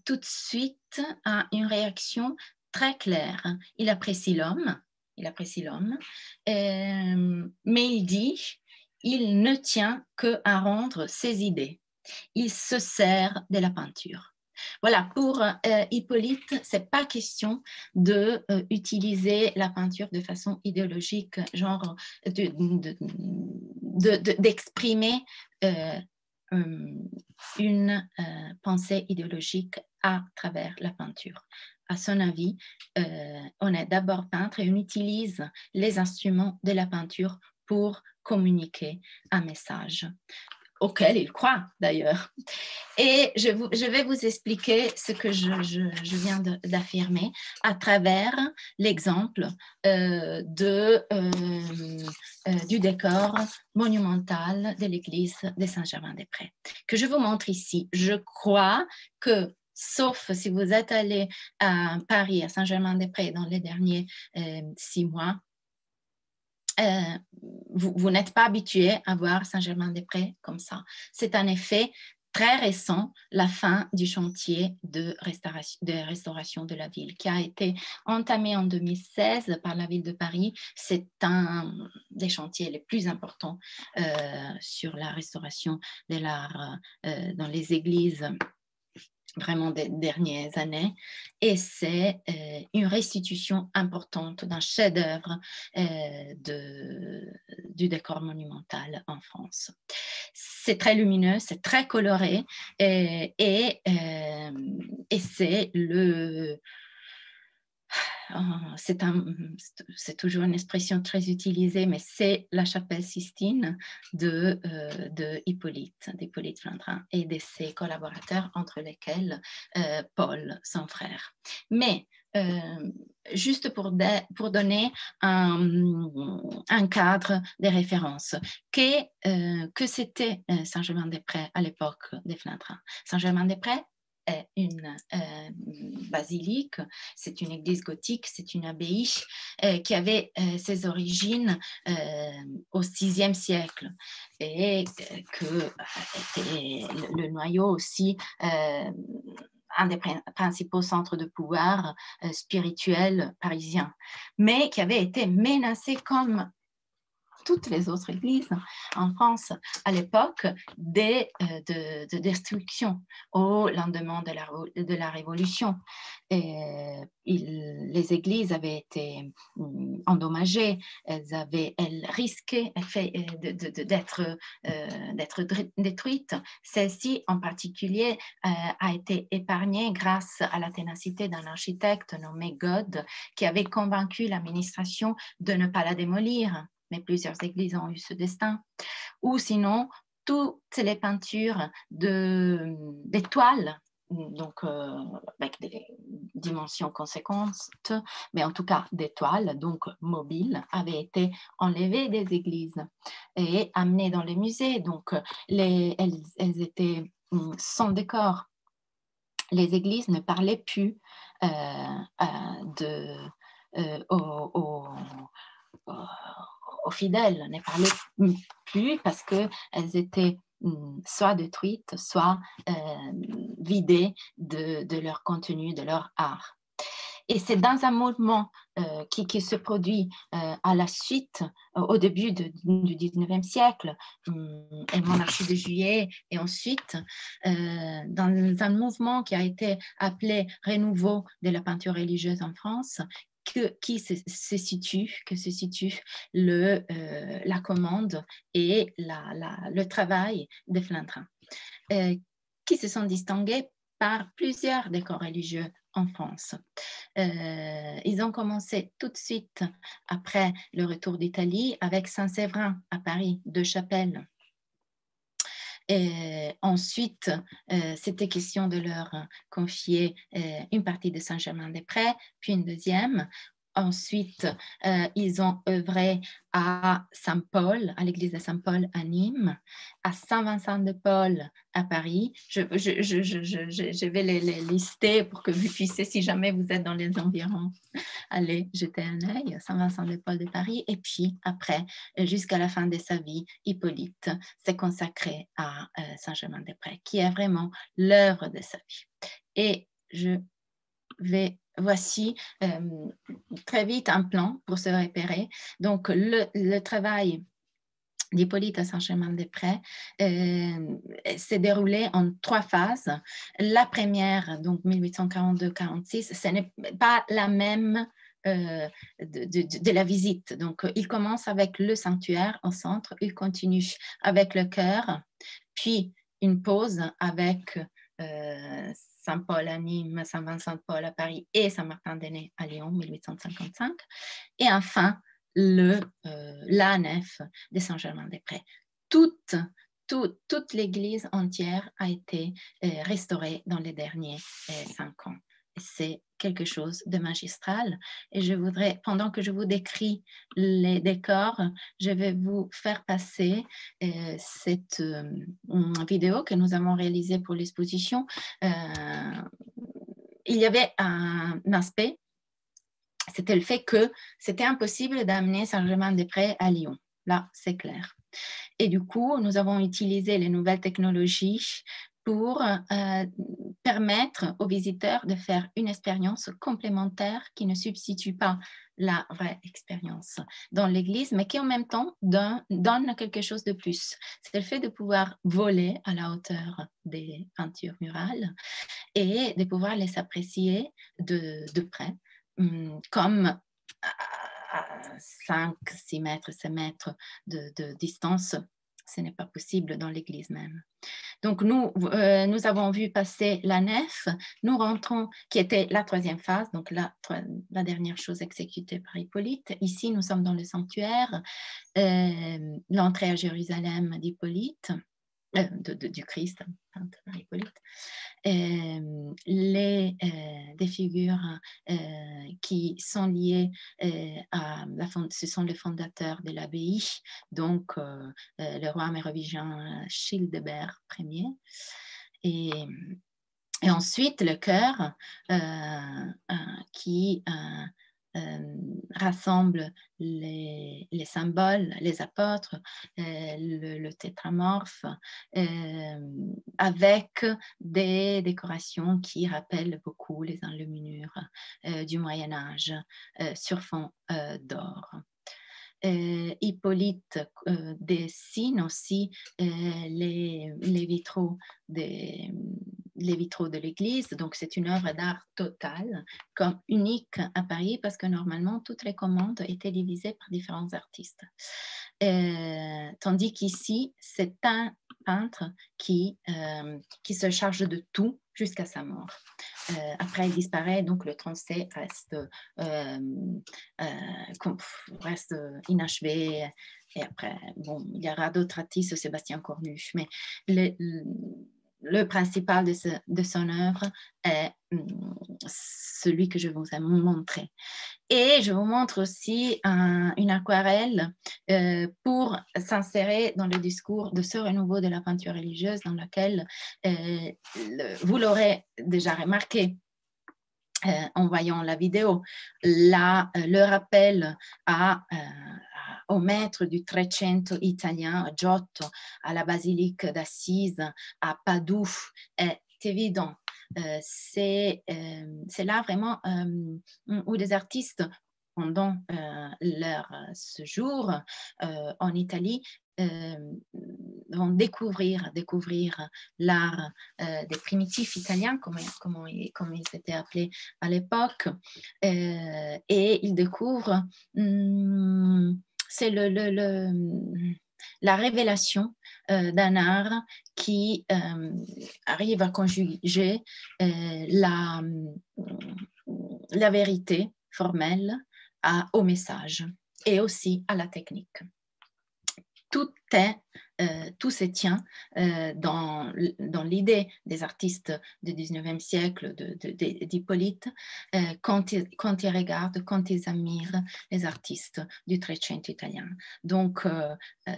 tout de suite a une réaction très claire. Il apprécie l'homme, mais il dit il ne tient qu'à rendre ses idées. Il se sert de la peinture. Voilà, pour Hippolyte, ce n'est pas question d'utiliser la peinture de façon idéologique, genre d'exprimer une pensée idéologique à travers la peinture. À son avis, on est d'abord peintre et on utilise les instruments de la peinture pour communiquer un message auquel il croit d'ailleurs. Et je vais vous expliquer ce que je viens d'affirmer à travers l'exemple du décor monumental de l'église de Saint-Germain-des-Prés, que je vous montre ici. Je crois que, sauf si vous êtes allé à Paris, à Saint-Germain-des-Prés, dans les derniers 6 mois, vous n'êtes pas habitué à voir Saint-Germain-des-Prés comme ça. C'est en effet très récent, la fin du chantier de restauration de la ville, qui a été entamé en 2016 par la ville de Paris. C'est un des chantiers les plus importants sur la restauration de l'art dans les églises vraiment des dernières années, et c'est une restitution importante d'un chef-d'œuvre du décor monumental en France. C'est très lumineux, c'est très coloré, et c'est c'est toujours une expression très utilisée, mais c'est la chapelle Sistine d'Hippolyte Flandrin et de ses collaborateurs, entre lesquels Paul, son frère. Mais juste pour donner un cadre de référence, que c'était Saint-Germain-des-Prés à l'époque des Flandrins. Saint-Germain-des-Prés est une basilique, c'est une église gothique, c'est une abbaye qui avait ses origines au VIe siècle et que était le noyau aussi un des principaux centres de pouvoir spirituels parisiens, mais qui avait été menacé comme toutes les autres églises en France à l'époque de destruction au lendemain de la Révolution. Les églises avaient été endommagées, elles risquaient d'être détruites. Celle-ci en particulier a été épargnée grâce à la ténacité d'un architecte nommé God qui avait convaincu l'administration de ne pas la démolir. Mais plusieurs églises ont eu ce destin. Ou sinon, toutes les peintures d'étoiles, donc avec des dimensions conséquentes, mais en tout cas d'étoiles, donc mobiles, avaient été enlevées des églises et amenées dans les musées. Donc, elles étaient sans décor. Les églises ne parlaient plus aux fidèles, ne parlaient plus parce qu'elles étaient soit détruites, soit vidées de leur contenu, de leur art. Et c'est dans un mouvement qui se produit à la suite, au début du 19e siècle, et monarchie de Juillet, et ensuite, dans un mouvement qui a été appelé renouveau de la peinture religieuse en France, que se situe la commande et le travail des Flandrins, qui se sont distingués par plusieurs décors religieux en France. Ils ont commencé tout de suite après le retour d'Italie avec Saint-Séverin à Paris, 2 chapelles. Et ensuite, c'était question de leur confier une partie de Saint-Germain-des-Prés, puis une deuxième. Ensuite, ils ont œuvré à Saint-Paul, à l'église de Saint-Paul à Nîmes, à Saint-Vincent-de-Paul à Paris. Je vais les lister pour que vous puissiez, si jamais vous êtes dans les environs, aller jeter un œil. Saint-Vincent-de-Paul de Paris. Et puis après, jusqu'à la fin de sa vie, Hippolyte s'est consacré à Saint-Germain-des-Prés, qui est vraiment l'œuvre de sa vie. Et voici très vite un plan pour se repérer. Donc, le travail d'Hippolyte à Saint-Germain-des-Prés s'est déroulé en 3 phases. La première, donc 1842-46, ce n'est pas la même de la visite. Donc, il commence avec le sanctuaire au centre, il continue avec le chœur, puis une pause avec Saint-Paul à Nîmes, Saint-Vincent-de-Paul à Paris et Saint-Martin-d'Ainay à Lyon, 1855. Et enfin, la nef de Saint-Germain-des-Prés. Toute l'église entière a été restaurée dans les derniers 5 ans. C'est quelque chose de magistral. Et je voudrais, pendant que je vous décris les décors, je vais vous faire passer cette vidéo que nous avons réalisée pour l'exposition. Il y avait un aspect, c'était le fait que c'était impossible d'amener Saint-Germain-des-Prés à Lyon. Là, c'est clair. Et du coup, nous avons utilisé les nouvelles technologies pour permettre aux visiteurs de faire une expérience complémentaire qui ne substitue pas la vraie expérience dans l'église, mais qui en même temps donne quelque chose de plus. C'est le fait de pouvoir voler à la hauteur des peintures murales et de pouvoir les apprécier de près, comme à 5, 6 mètres, 7 mètres de distance. Ce n'est pas possible dans l'église même. Donc, nous avons vu passer la nef, nous rentrons, qui était la 3e phase, donc la dernière chose exécutée par Hippolyte. Ici, nous sommes dans le sanctuaire, l'entrée à Jérusalem d'Hippolyte, du Christ, par Hippolyte. Des figures qui sont liées ce sont les fondateurs de l'abbaye, donc le roi mérovingien Childebert Ier. Et ensuite, le chœur qui rassemble les symboles, les apôtres, le tétramorphe, avec des décorations qui rappellent beaucoup les enluminures du Moyen-Âge sur fond d'or. Hippolyte dessine aussi les vitraux de l'église, donc c'est une œuvre d'art totale, comme unique à Paris, parce que normalement toutes les commandes étaient divisées par différents artistes. Tandis qu'ici, c'est un peintre qui se charge de tout jusqu'à sa mort. Après, il disparaît, donc le tronchet reste inachevé. Et après, bon, il y aura d'autres artistes, Sébastien Cornuche, mais le principal de son œuvre est celui que je vous ai montré. Et je vous montre aussi une aquarelle pour s'insérer dans le discours de ce renouveau de la peinture religieuse dans lequel, vous l'aurez déjà remarqué en voyant la vidéo, le rappel au maître du Trecento italien, Giotto, à la basilique d'Assise, à Padoue, est évident. C'est là vraiment où les artistes, pendant leur séjour en Italie, vont découvrir l'art des primitifs italiens, comme ils étaient appelés à l'époque, et ils découvrent, c'est la révélation d'un art qui arrive à conjuguer la vérité formelle au message et aussi à la technique. Tout se tient dans l'idée des artistes du 19e siècle, d'Hippolyte, quand ils regardent, quand ils admirent les artistes du Trecento italien. Donc,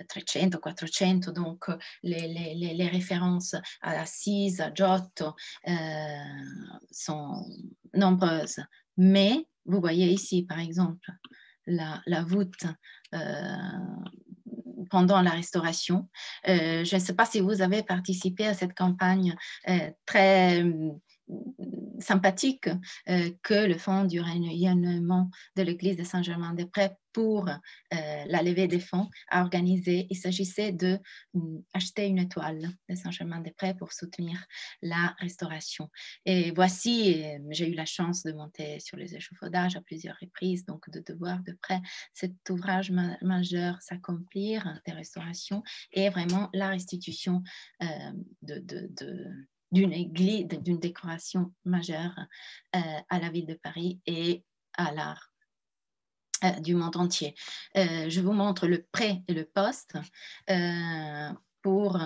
Trecento, Quattrocento, donc les références à Assise, à Giotto sont nombreuses. Mais, vous voyez ici, par exemple, la voûte pendant la restauration. Je ne sais pas si vous avez participé à cette campagne très sympathique que le Fonds du rayonnement de l'église de Saint-Germain-des-Prés pour la levée des fonds a organisé. Il s'agissait d'acheter une étoile de Saint-Germain-des-Prés pour soutenir la restauration. Et voici, j'ai eu la chance de monter sur les échafaudages à plusieurs reprises, donc de voir de près cet ouvrage majeur s'accomplir des restaurations et vraiment la restitution d'une église, d'une décoration majeure à la ville de Paris et à l'art du monde entier. Je vous montre le pré et le post pour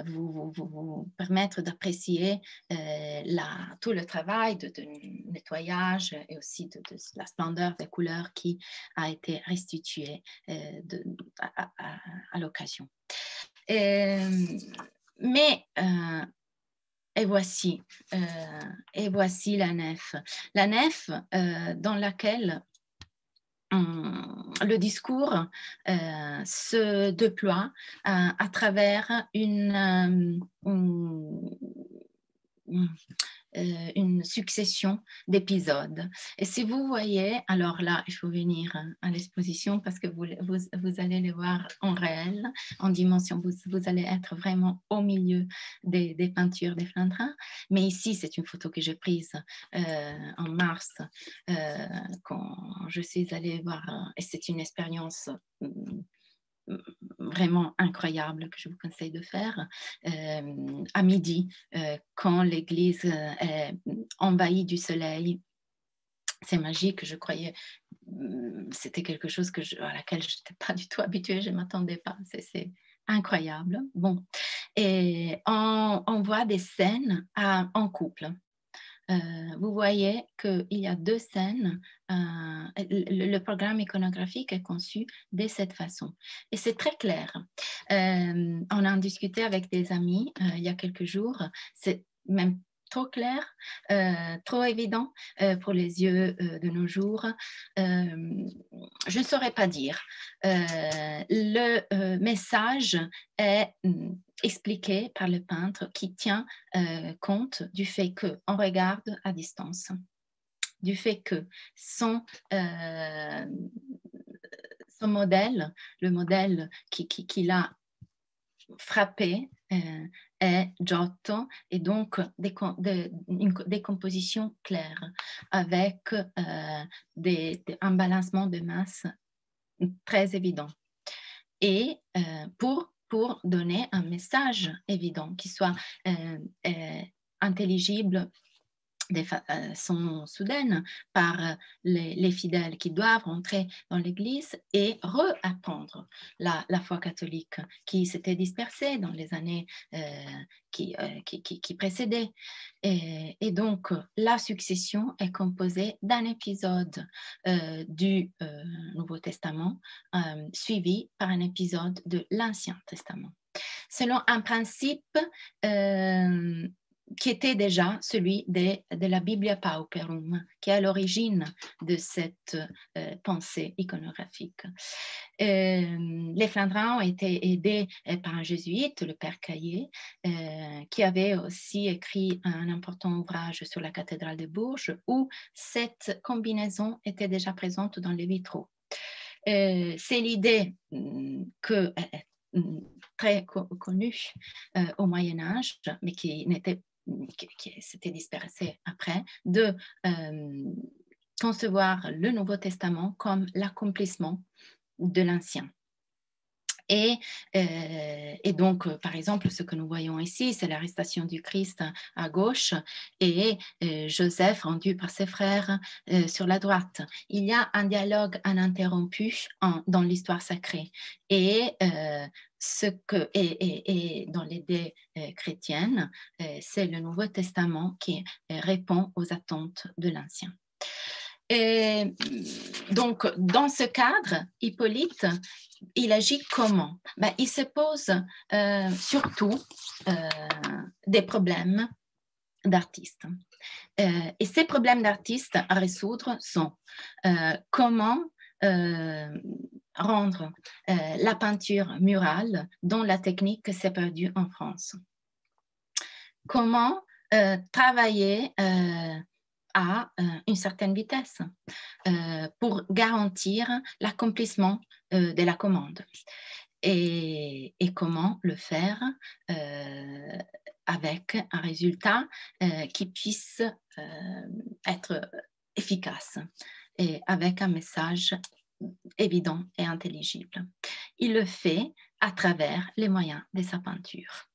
vous permettre d'apprécier tout le travail de nettoyage et aussi de la splendeur des couleurs qui a été restituée à l'occasion. Et voici la nef. La nef dans laquelle le discours se déploie à travers une succession d'épisodes. Et si vous voyez, alors là, il faut venir à l'exposition parce que vous allez les voir en réel, en dimension. Vous allez être vraiment au milieu des peintures des Flandrins. Mais ici, c'est une photo que j'ai prise en mars quand je suis allée voir, et c'est une expérience vraiment incroyable que je vous conseille de faire à midi quand l'église est envahie du soleil. C'est magique, je croyais, c'était quelque chose à laquelle je n'étais pas du tout habituée, je ne m'attendais pas, c'est incroyable. Bon, et on voit des scènes en couple. Vous voyez qu'il y a 2 scènes. Le programme iconographique est conçu de cette façon. Et c'est très clair. On en discuté avec des amis il y a quelques jours. C'est même trop clair, trop évident pour les yeux de nos jours. Je ne saurais pas dire. Le message est expliqué par le peintre qui tient compte du fait qu'on regarde à distance, du fait que son modèle, le modèle qui l'a frappé est Giotto, et donc des compositions claires avec un balancement de masse très évident. Et pour donner un message évident qui soit intelligible de façon soudaine par les fidèles qui doivent rentrer dans l'Église et réapprendre la foi catholique qui s'était dispersée dans les années qui précédaient. Et donc, la succession est composée d'un épisode du Nouveau Testament suivi par un épisode de l'Ancien Testament, selon un principe qui était déjà celui de la Biblia Pauperum, qui est à l'origine de cette pensée iconographique. Les Flandrins ont été aidés par un jésuite, le père Caillé, qui avait aussi écrit un important ouvrage sur la cathédrale de Bourges, où cette combinaison était déjà présente dans les vitraux. C'est l'idée que très connue au Moyen-Âge, mais qui s'était dispersée après, de concevoir le Nouveau Testament comme l'accomplissement de l'Ancien. Et donc, par exemple, ce que nous voyons ici, c'est l'arrestation du Christ à gauche et Joseph rendu par ses frères sur la droite. Il y a un dialogue ininterrompu dans l'histoire sacrée. Et dans l'idée chrétienne, c'est le Nouveau Testament qui répond aux attentes de l'Ancien. Et donc, dans ce cadre, Hippolyte, il agit comment? Il se pose surtout des problèmes d'artistes. Et ces problèmes d'artistes à résoudre sont comment rendre la peinture murale dont la technique s'est perdue en France. Comment travailler à une certaine vitesse pour garantir l'accomplissement de la commande. Et comment le faire avec un résultat qui puisse être efficace et avec un message évident et intelligible. Il le fait à travers les moyens de sa peinture.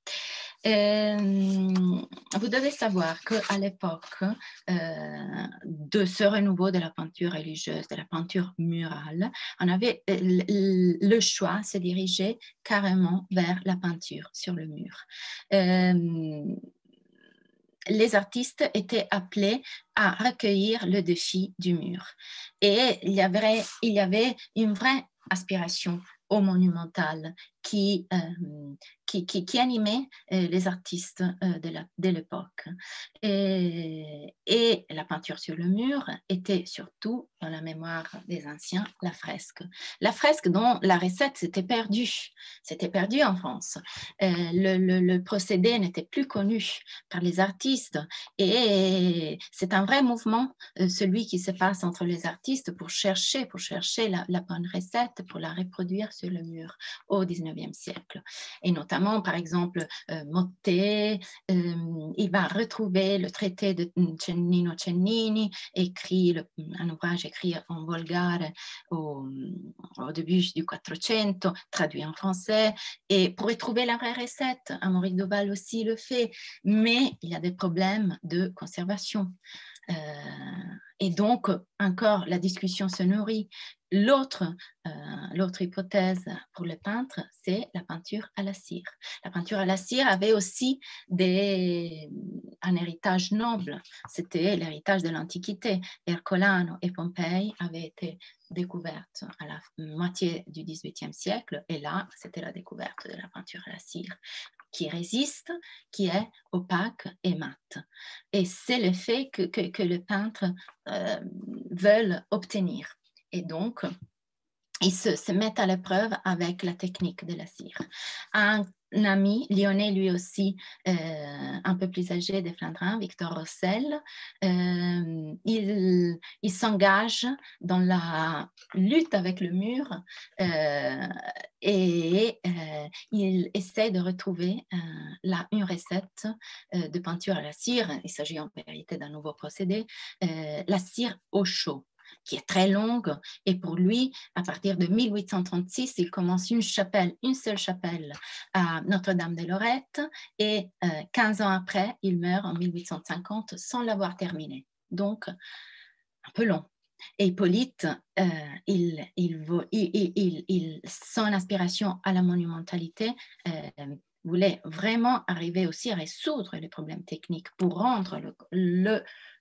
Vous devez savoir qu'à l'époque de ce renouveau de la peinture religieuse, de la peinture murale, on avait le choix se diriger carrément vers la peinture sur le mur. Les artistes étaient appelés à recueillir le défi du mur. Et il y avait une vraie aspiration au monumental qui animait les artistes de l'époque. Et la peinture sur le mur était surtout, dans la mémoire des anciens, la fresque. La fresque dont la recette s'était perdue en France. Le procédé n'était plus connu par les artistes et c'est un vrai mouvement, celui qui se passe entre les artistes pour chercher la bonne recette, pour la reproduire sur le mur au XIXe siècle. Et notamment, par exemple, Motet, il va retrouver le traité de Cennino Cennini, un ouvrage écrit en bulgare au début du 400, traduit en français, et pour retrouver la vraie recette. Amaury Dobal aussi le fait, mais il y a des problèmes de conservation. Et donc, encore, la discussion se nourrit. L'autre hypothèse pour le peintre, c'est la peinture à la cire. La peinture à la cire avait aussi un héritage noble. C'était l'héritage de l'Antiquité. Ercolano et Pompéi avaient été découvertes à la moitié du XVIIIe siècle. Et là, c'était la découverte de la peinture à la cire, qui résiste, qui est opaque et mate. Et c'est le fait que le peintre veulent obtenir. Et donc, ils se mettent à l'épreuve avec la technique de la cire. Un ami lyonnais, lui aussi, un peu plus âgé des Flandrins, Victor Rossel, il s'engage dans la lutte avec le mur et il essaie de retrouver une recette de peinture à la cire. Il s'agit en vérité d'un nouveau procédé, la cire au chaud, qui est très longue, et pour lui, à partir de 1836, il commence une seule chapelle à Notre-Dame-de-Lorette, et 15 ans après, il meurt en 1850 sans l'avoir terminée. Donc, un peu long. Et Hippolyte, son inspiration à la monumentalité voulait vraiment arriver aussi à résoudre les problèmes techniques pour rendre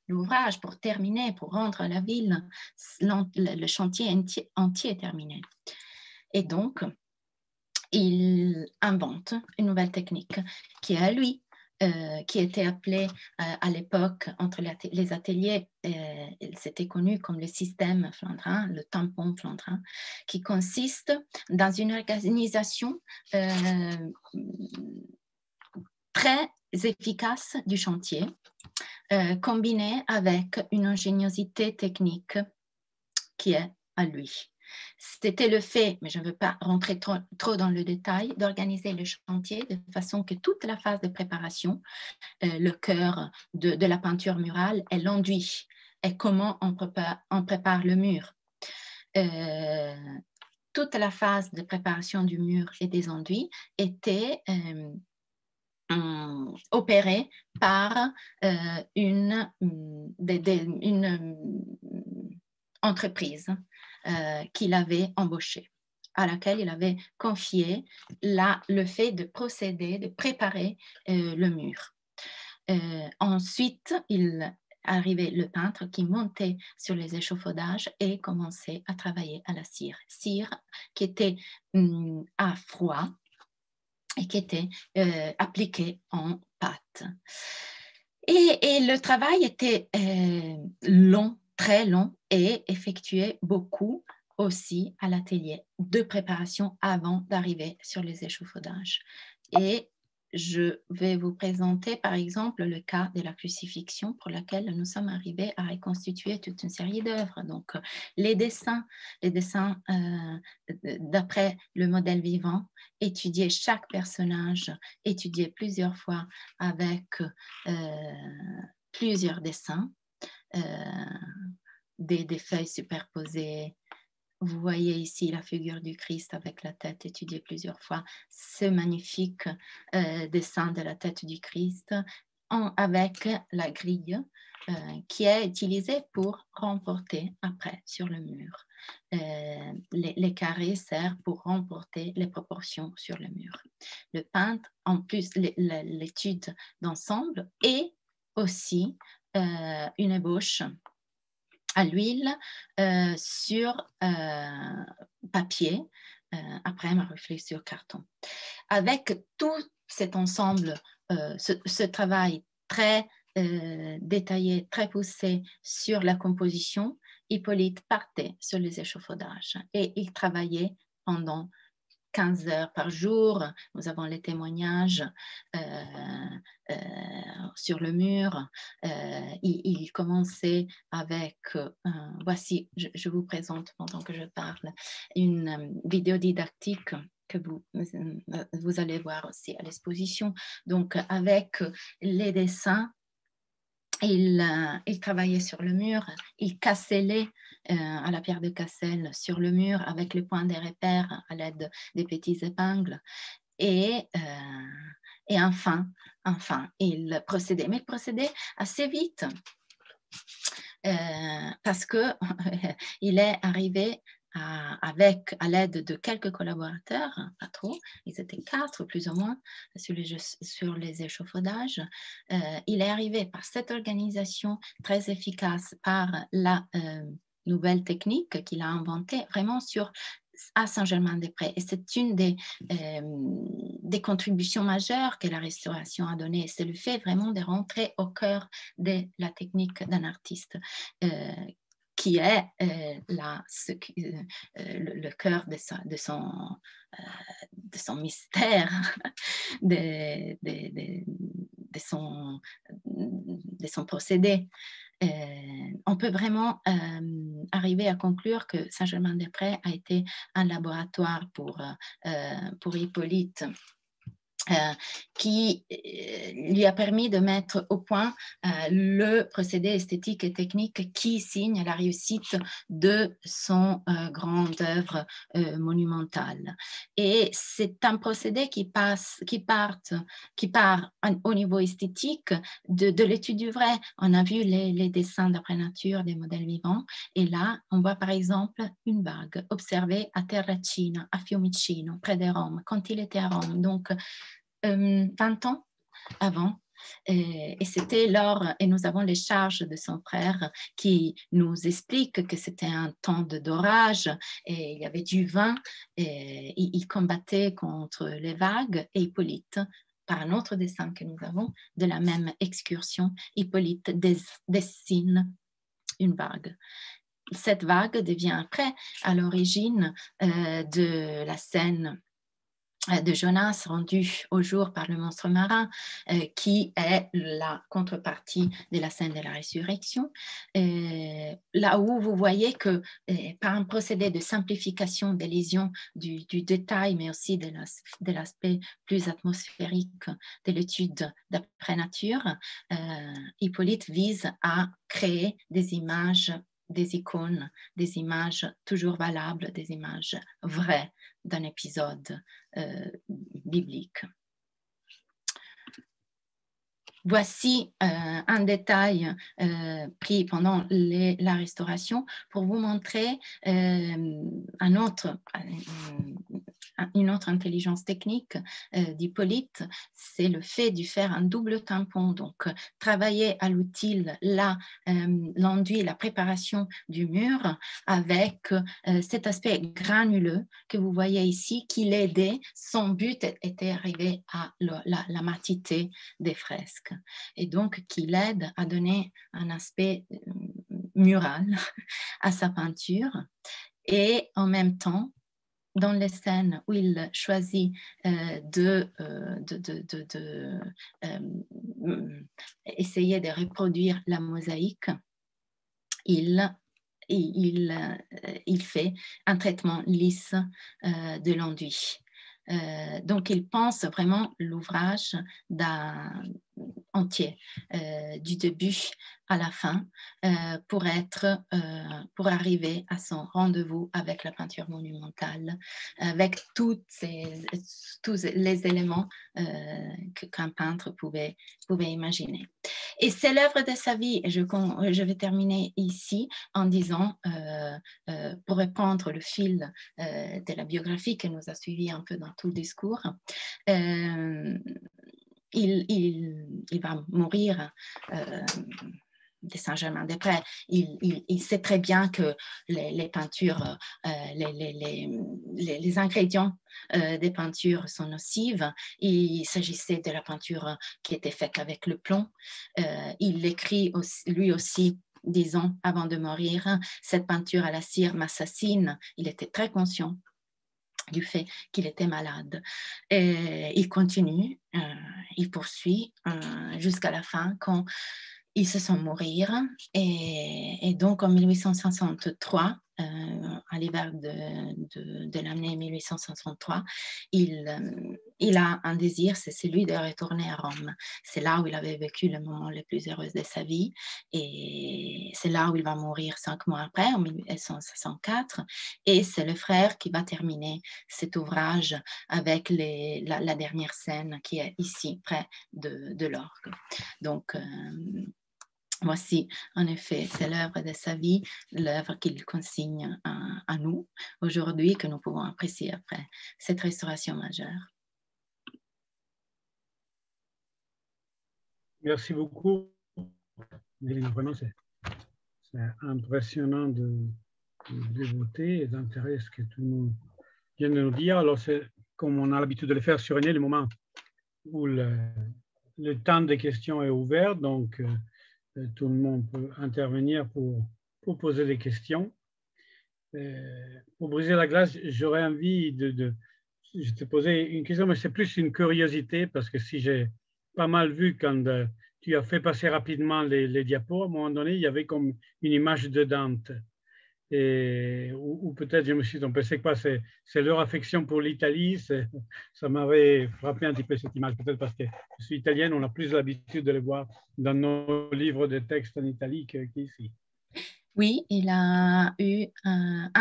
l'ouvrage, pour terminer, pour rendre la ville, le chantier entier terminé. Et donc, il invente une nouvelle technique qui est à lui, qui était appelée à l'époque entre les ateliers, c'était connu comme le système flandrin, le tampon flandrin, qui consiste dans une organisation très efficace du chantier, combinée avec une ingéniosité technique qui est à lui. C'était le fait, mais je ne veux pas rentrer trop dans le détail, d'organiser le chantier de façon que toute la phase de préparation, le cœur de la peinture murale est l'enduit et comment on prépare le mur. Toute la phase de préparation du mur et des enduits était opérée par une entreprise qu'il avait embauchée, à laquelle il avait confié le fait de procéder, de préparer le mur. Ensuite, il arrivait le peintre qui montait sur les échafaudages et commençait à travailler à la cire. Cire qui était à froid et qui était appliquée en pâte. Et le travail était long, très long, et effectué beaucoup aussi à l'atelier de préparation avant d'arriver sur les échafaudages. Et je vais vous présenter par exemple le cas de la crucifixion pour laquelle nous sommes arrivés à reconstituer toute une série d'œuvres. Donc les dessins d'après le modèle vivant, étudier chaque personnage, étudier plusieurs fois avec plusieurs dessins, des feuilles superposées. Vous voyez ici la figure du Christ avec la tête étudiée plusieurs fois, ce magnifique dessin de la tête du Christ avec la grille qui est utilisée pour remporter après sur le mur. Les carrés servent pour remporter les proportions sur le mur. Le peintre, en plus l'étude d'ensemble et aussi une ébauche à l'huile sur papier, après un reflet sur carton. Avec tout cet ensemble, ce travail très détaillée, très poussée sur la composition, Hippolyte partait sur les échafaudages et il travaillait pendant 15 heures par jour. Nous avons les témoignages sur le mur. Il commençait avec, voici, je vous présente pendant que je parle, une vidéo didactique que vous allez voir aussi à l'exposition. Donc, avec les dessins, il travaillait sur le mur, il casselait à la pierre de Cassel sur le mur avec le point des repères à l'aide des petites épingles. Et enfin, il procédait. Mais il procédait assez vite parce qu'il est arrivé à l'aide de quelques collaborateurs, pas trop, ils étaient 4 plus ou moins sur les échafaudages. Il est arrivé par cette organisation très efficace, par la nouvelle technique qu'il a inventée vraiment à Saint-Germain-des-Prés. Et c'est une des contributions majeures que la restauration a données. C'est le fait vraiment de rentrer au cœur de la technique d'un artiste. Qui est le cœur de son mystère, de son procédé. On peut vraiment arriver à conclure que Saint-Germain-des-Prés a été un laboratoire pour Hippolyte, qui lui a permis de mettre au point le procédé esthétique et technique qui signe la réussite de son grande œuvre monumentale. Et c'est un procédé qui part au niveau esthétique de l'étude du vrai. On a vu les dessins d'après nature des modèles vivants, et là, on voit par exemple une vague observée à Terracina, à Fiumicino, près de Rome, quand il était à Rome. Donc, 20 ans avant, et c'était et nous avons les charges de son frère qui nous expliquent que c'était un temps d'orage et il y avait du vent et il combattait contre les vagues. Et Hippolyte, par un autre dessin que nous avons de la même excursion, Hippolyte dessine une vague. Cette vague devient après à l'origine de la scène de Jonas rendu au jour par le monstre marin, qui est la contrepartie de la scène de la résurrection. Là où vous voyez que par un procédé de simplification des lésions du détail, mais aussi de l'aspect plus atmosphérique de l'étude d'après nature, Hippolyte vise à créer des images, des icônes, des images toujours valables, des images vraies d'un épisode biblique. Voici un détail pris pendant la restauration pour vous montrer une autre intelligence technique d'Hippolyte, c'est le fait de faire un double tampon, donc travailler à l'outil l'enduit, la préparation du mur avec cet aspect granuleux que vous voyez ici qui l'aidait. Son but était arrivé à la matité des fresques et donc qui l'aide à donner un aspect mural à sa peinture. Et en même temps, dans les scènes où il choisit essayer de reproduire la mosaïque, il fait un traitement lisse de l'enduit. Donc, il pense vraiment l'ouvrage entier, du début à la fin, pour arriver à son rendez-vous avec la peinture monumentale, avec tous les éléments qu'un peintre pouvait imaginer. Et c'est l'œuvre de sa vie. Je vais terminer ici en disant, pour reprendre le fil de la biographie que nous a suivi un peu dans tout le discours, il va mourir de Saint-Germain-des-Prés. Il sait très bien que les peintures, les ingrédients des peintures sont nocives. Il s'agissait de la peinture qui était faite avec le plomb. Il écrit lui aussi, 10 ans avant de mourir, cette peinture à la cire m'assassine. Il était très conscient du fait qu'il était malade. Et il continue, il poursuit jusqu'à la fin quand il se sent mourir. Et donc en 1863, à l'hiver de l'année 1863, il a un désir, c'est celui de retourner à Rome. C'est là où il avait vécu le moment le plus heureux de sa vie, et c'est là où il va mourir 5 mois après, en 1864, et c'est le frère qui va terminer cet ouvrage avec la dernière scène qui est ici, près de l'orgue. Donc, voici, en effet, c'est l'œuvre de sa vie, l'œuvre qu'il consigne à nous aujourd'hui, que nous pouvons apprécier après cette restauration majeure. Merci beaucoup. Vraiment, c'est impressionnant de dévoter et d'intérêt ce que tout le monde vient de nous dire. Alors, c'est comme on a l'habitude de le faire sur René, le moment où le temps des questions est ouvert, donc tout le monde peut intervenir pour poser des questions. Pour briser la glace, j'aurais envie je te posais une question, mais c'est plus une curiosité, parce que si j'ai pas mal vu quand tu as fait passer rapidement les diapos, à un moment donné, il y avait comme une image de Dante. Ou peut-être je me suis trompé, c'est quoi? C'est leur affection pour l'Italie, ça m'avait frappé un petit peu cette image, peut-être parce que je suis italienne, on a plus l'habitude de les voir dans nos livres de textes en Italie qu'ici. Oui, il a eu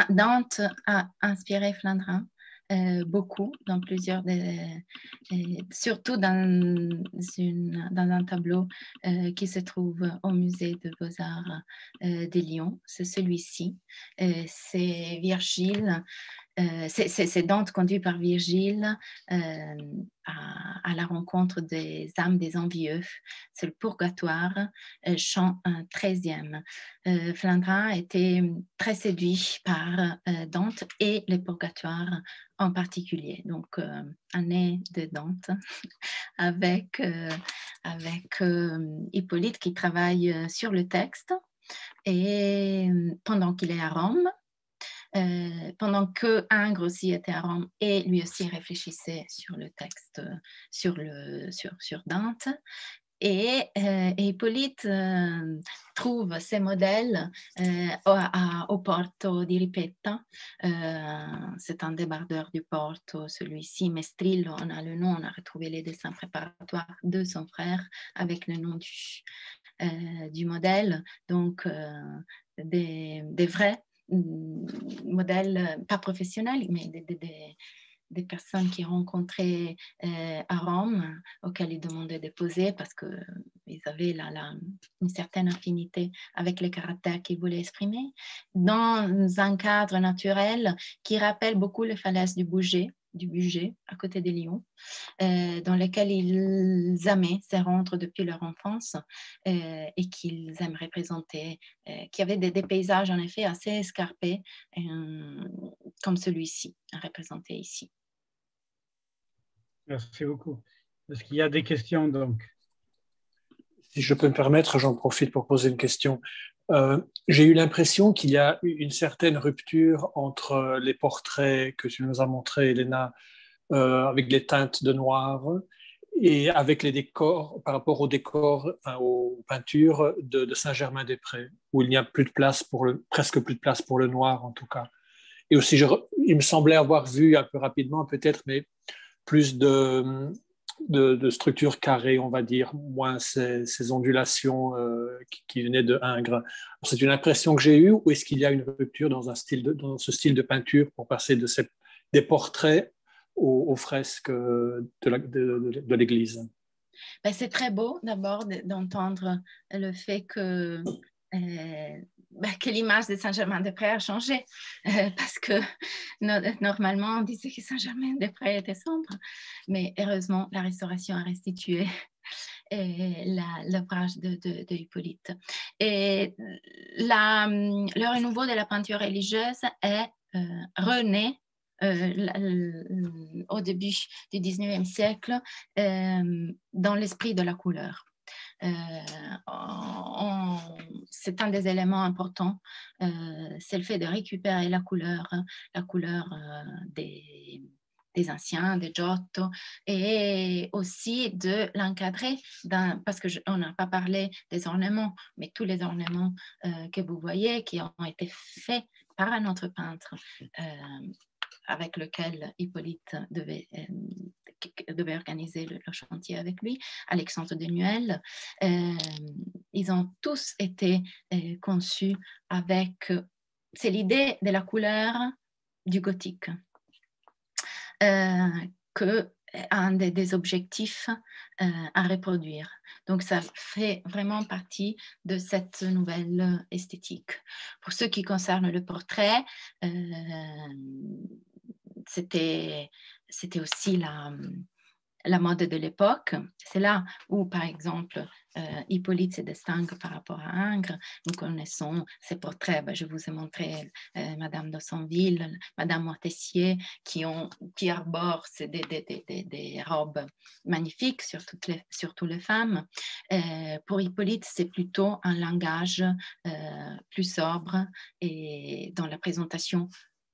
Dante a inspiré Flandrin beaucoup dans plusieurs surtout dans un tableau qui se trouve au musée de Beaux-Arts de Lyon. C'est celui-ci. C'est Virgile. C'est Dante conduit par Virgile à la rencontre des âmes des envieux. C'est le purgatoire, chant 13e. Flandrin était très séduit par Dante et le purgatoire en particulier. Donc, année de Dante avec Hippolyte qui travaille sur le texte, et pendant qu'il est à Rome, pendant que Ingres aussi était à Rome et lui aussi réfléchissait sur le texte, sur Dante. Et Hippolyte trouve ces modèles au Porto di Ripetta. C'est un débardeur du Porto, celui-ci, Mestrillo, on a le nom, on a retrouvé les dessins préparatoires de son frère avec le nom du modèle. Donc, des vrais modèles, pas professionnels, mais des personnes qui rencontraient à Rome, auxquelles ils demandaient de poser parce qu'ils avaient une certaine affinité avec les caractères qu'ils voulaient exprimer, dans un cadre naturel qui rappelle beaucoup les falaises du Bugey, à côté de Lyon, dans lesquels ils aimaient se rendre depuis leur enfance et qu'ils aiment représenter, qui avaient des paysages en effet assez escarpés, comme celui-ci, représenté ici. Merci beaucoup. Est-ce qu'il y a des questions donc? Si je peux me permettre, j'en profite pour poser une question. J'ai eu l'impression qu'il y a une certaine rupture entre les portraits que tu nous as montrés, Elena, avec les teintes de noir, et avec les décors, par rapport aux décors, enfin, aux peintures de Saint-Germain-des-Prés, où il n'y a plus de place presque plus de place pour le noir en tout cas. Et aussi, il me semblait avoir vu un peu rapidement peut-être, mais plus de structures carrées, on va dire, moins ces ondulations qui venaient de Ingres. C'est une impression que j'ai eue, ou est-ce qu'il y a une rupture dans ce style de peinture pour passer des portraits aux fresques de l'église? Ben, c'est très beau d'abord d'entendre le fait que l'image de Saint-Germain-des-Prés a changé, parce que normalement on disait que Saint-Germain-des-Prés était sombre, mais heureusement la restauration a restitué l'ouvrage de Hippolyte. Et le renouveau de la peinture religieuse est rené au début du 19e siècle dans l'esprit de la couleur. C'est un des éléments importants, c'est le fait de récupérer la couleur des anciens, des Giotto, et aussi de l'encadrer, parce qu'on n'a pas parlé des ornements, mais tous les ornements que vous voyez qui ont été faits par un autre peintre avec lequel Hippolyte devait organiser le chantier avec lui, Alexandre Denuel. Ils ont tous été conçus avec... c'est l'idée de la couleur du gothique, que un des objectifs à reproduire. Donc, ça fait vraiment partie de cette nouvelle esthétique. Pour ce qui concerne le portrait, c'était aussi la mode de l'époque. C'est là où, par exemple, Hippolyte se distingue par rapport à Ingres. Nous connaissons ces portraits. Je vous ai montré Madame d'Aussonville, Madame Montessier, qui arborent des robes magnifiques, surtout les femmes. Pour Hippolyte, c'est plutôt un langage plus sobre et dans la présentation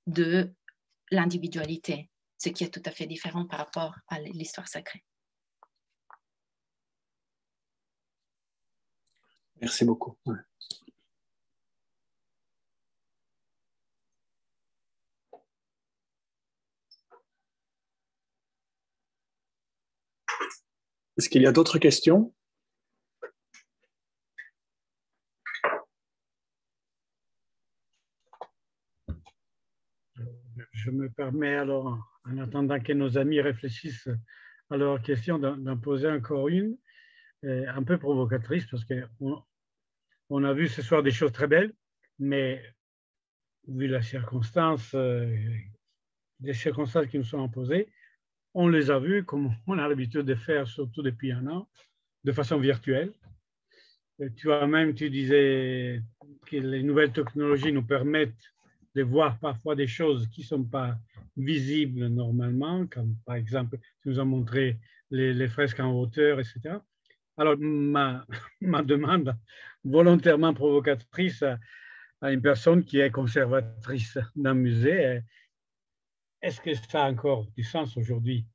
de l'individualité, ce qui est tout à fait différent par rapport à l'histoire sacrée. Merci beaucoup. Ouais. Est-ce qu'il y a d'autres questions? Je me permets alors, en attendant que nos amis réfléchissent à leurs questions, d'en poser encore une, un peu provocatrice, parce qu'on a vu ce soir des choses très belles, mais vu les circonstances qui nous sont imposées, on les a vues comme on a l'habitude de faire, surtout depuis un an, de façon virtuelle. Toi-même, tu disais que les nouvelles technologies nous permettent de voir parfois des choses qui ne sont pas visibles normalement, comme par exemple, tu nous as montré les fresques en hauteur, etc. Alors, ma demande volontairement provocatrice à une personne qui est conservatrice d'un musée, est-ce que ça a encore du sens aujourd'hui?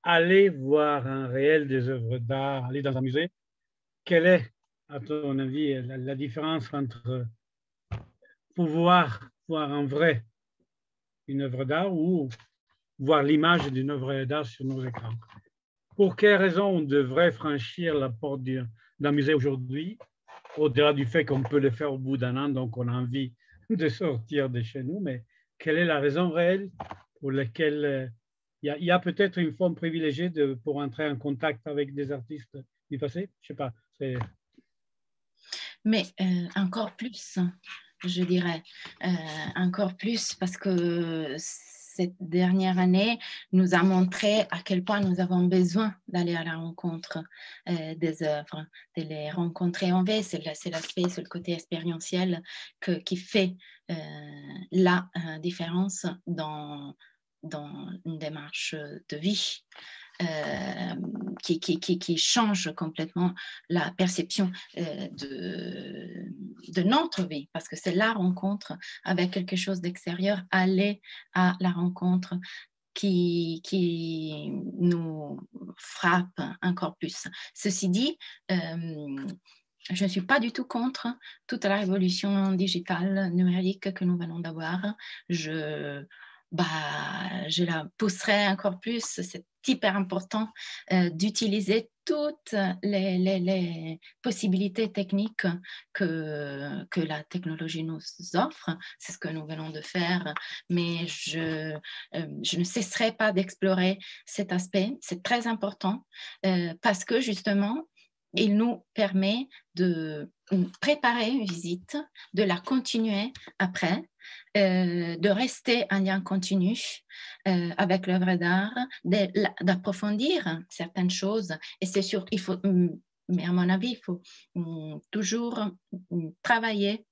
Aller voir un réel des œuvres d'art, aller dans un musée, quelle est, à ton avis, la différence entre pouvoir voir en vrai une œuvre d'art ou voir l'image d'une œuvre d'art sur nos écrans? Pour quelles raisons on devrait franchir la porte d'un musée aujourd'hui, au-delà du fait qu'on peut le faire au bout d'un an, donc on a envie de sortir de chez nous, mais quelle est la raison réelle pour laquelle il y a peut-être une forme privilégiée pour entrer en contact avec des artistes du passé? Je ne sais pas. Mais encore plus, je dirais, encore plus, parce que cette dernière année nous a montré à quel point nous avons besoin d'aller à la rencontre des œuvres, de les rencontrer en vrai. C'est l'aspect, c'est le côté expérientiel qui fait la différence dans une démarche de vie. Qui change complètement la perception de notre vie, parce que c'est la rencontre avec quelque chose d'extérieur, aller à la rencontre qui nous frappe encore plus. Ceci dit, je ne suis pas du tout contre toute la révolution digitale, numérique que nous venons d'avoir. Je la pousserai encore plus. C'est hyper important d'utiliser toutes les possibilités techniques que la technologie nous offre. C'est ce que nous venons de faire, mais je ne cesserai pas d'explorer cet aspect. C'est très important parce que justement, il nous permet de préparer une visite, de la continuer après, de rester en lien continu avec l'œuvre d'art, d'approfondir certaines choses. Et c'est sûr, il faut, mais à mon avis, il faut toujours travailler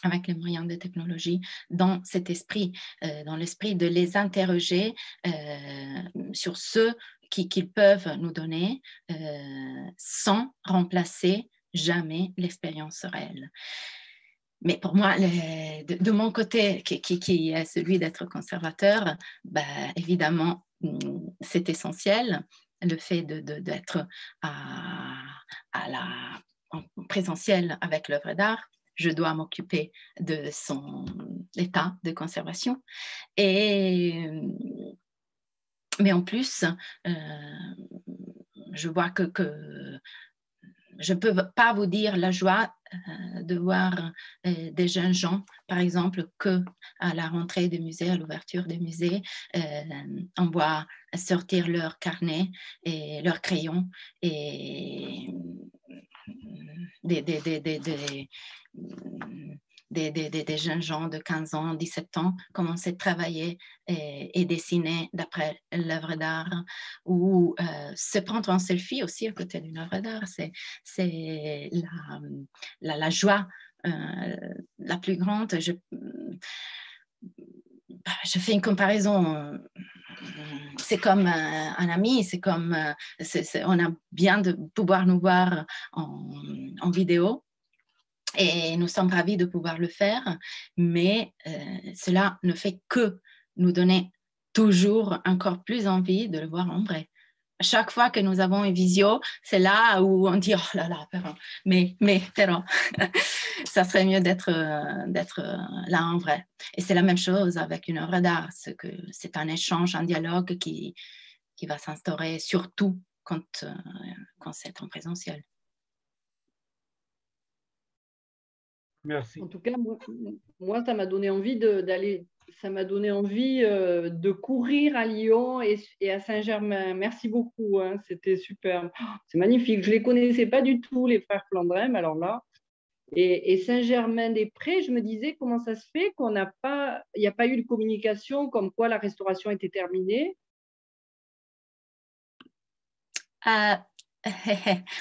avec les moyens de technologie, dans cet esprit, dans l'esprit de les interroger sur ce qu'ils peuvent nous donner sans remplacer jamais l'expérience réelle. Mais pour moi, de mon côté, qui est celui d'être conservateur, évidemment, c'est essentiel, le fait d'être en présentiel avec l'œuvre d'art. Je dois m'occuper de son état de conservation. Mais en plus, je vois que je ne peux pas vous dire la joie de voir des jeunes gens, par exemple, qu'à la rentrée des musées, à l'ouverture des musées, on voit sortir leur carnet et leurs crayons et des jeunes gens de 15 ans, 17 ans commencer à travailler et dessiner d'après l'œuvre d'art ou se prendre en selfie aussi à côté d'une œuvre d'art. C'est la joie la plus grande. Je fais une comparaison. C'est comme un ami, c'est comme on a bien de pouvoir nous voir en vidéo. Et nous sommes ravis de pouvoir le faire, mais cela ne fait que nous donner toujours encore plus envie de le voir en vrai. À chaque fois que nous avons une visio, c'est là où on dit « Oh là là, mais ça serait mieux d'être là en vrai. » Et c'est la même chose avec une œuvre d'art, c'est un échange, un dialogue qui va s'instaurer surtout quand c'est en présentiel. Merci. En tout cas, moi ça m'a donné envie d'aller, ça m'a donné envie de courir à Lyon et à Saint-Germain. Merci beaucoup, hein, c'était super. C'est magnifique. Je ne les connaissais pas du tout, les frères Flandrin, mais alors là. Et Saint-Germain-des-Prés, je me disais comment ça se fait qu'il n'y a pas eu de communication comme quoi la restauration était terminée.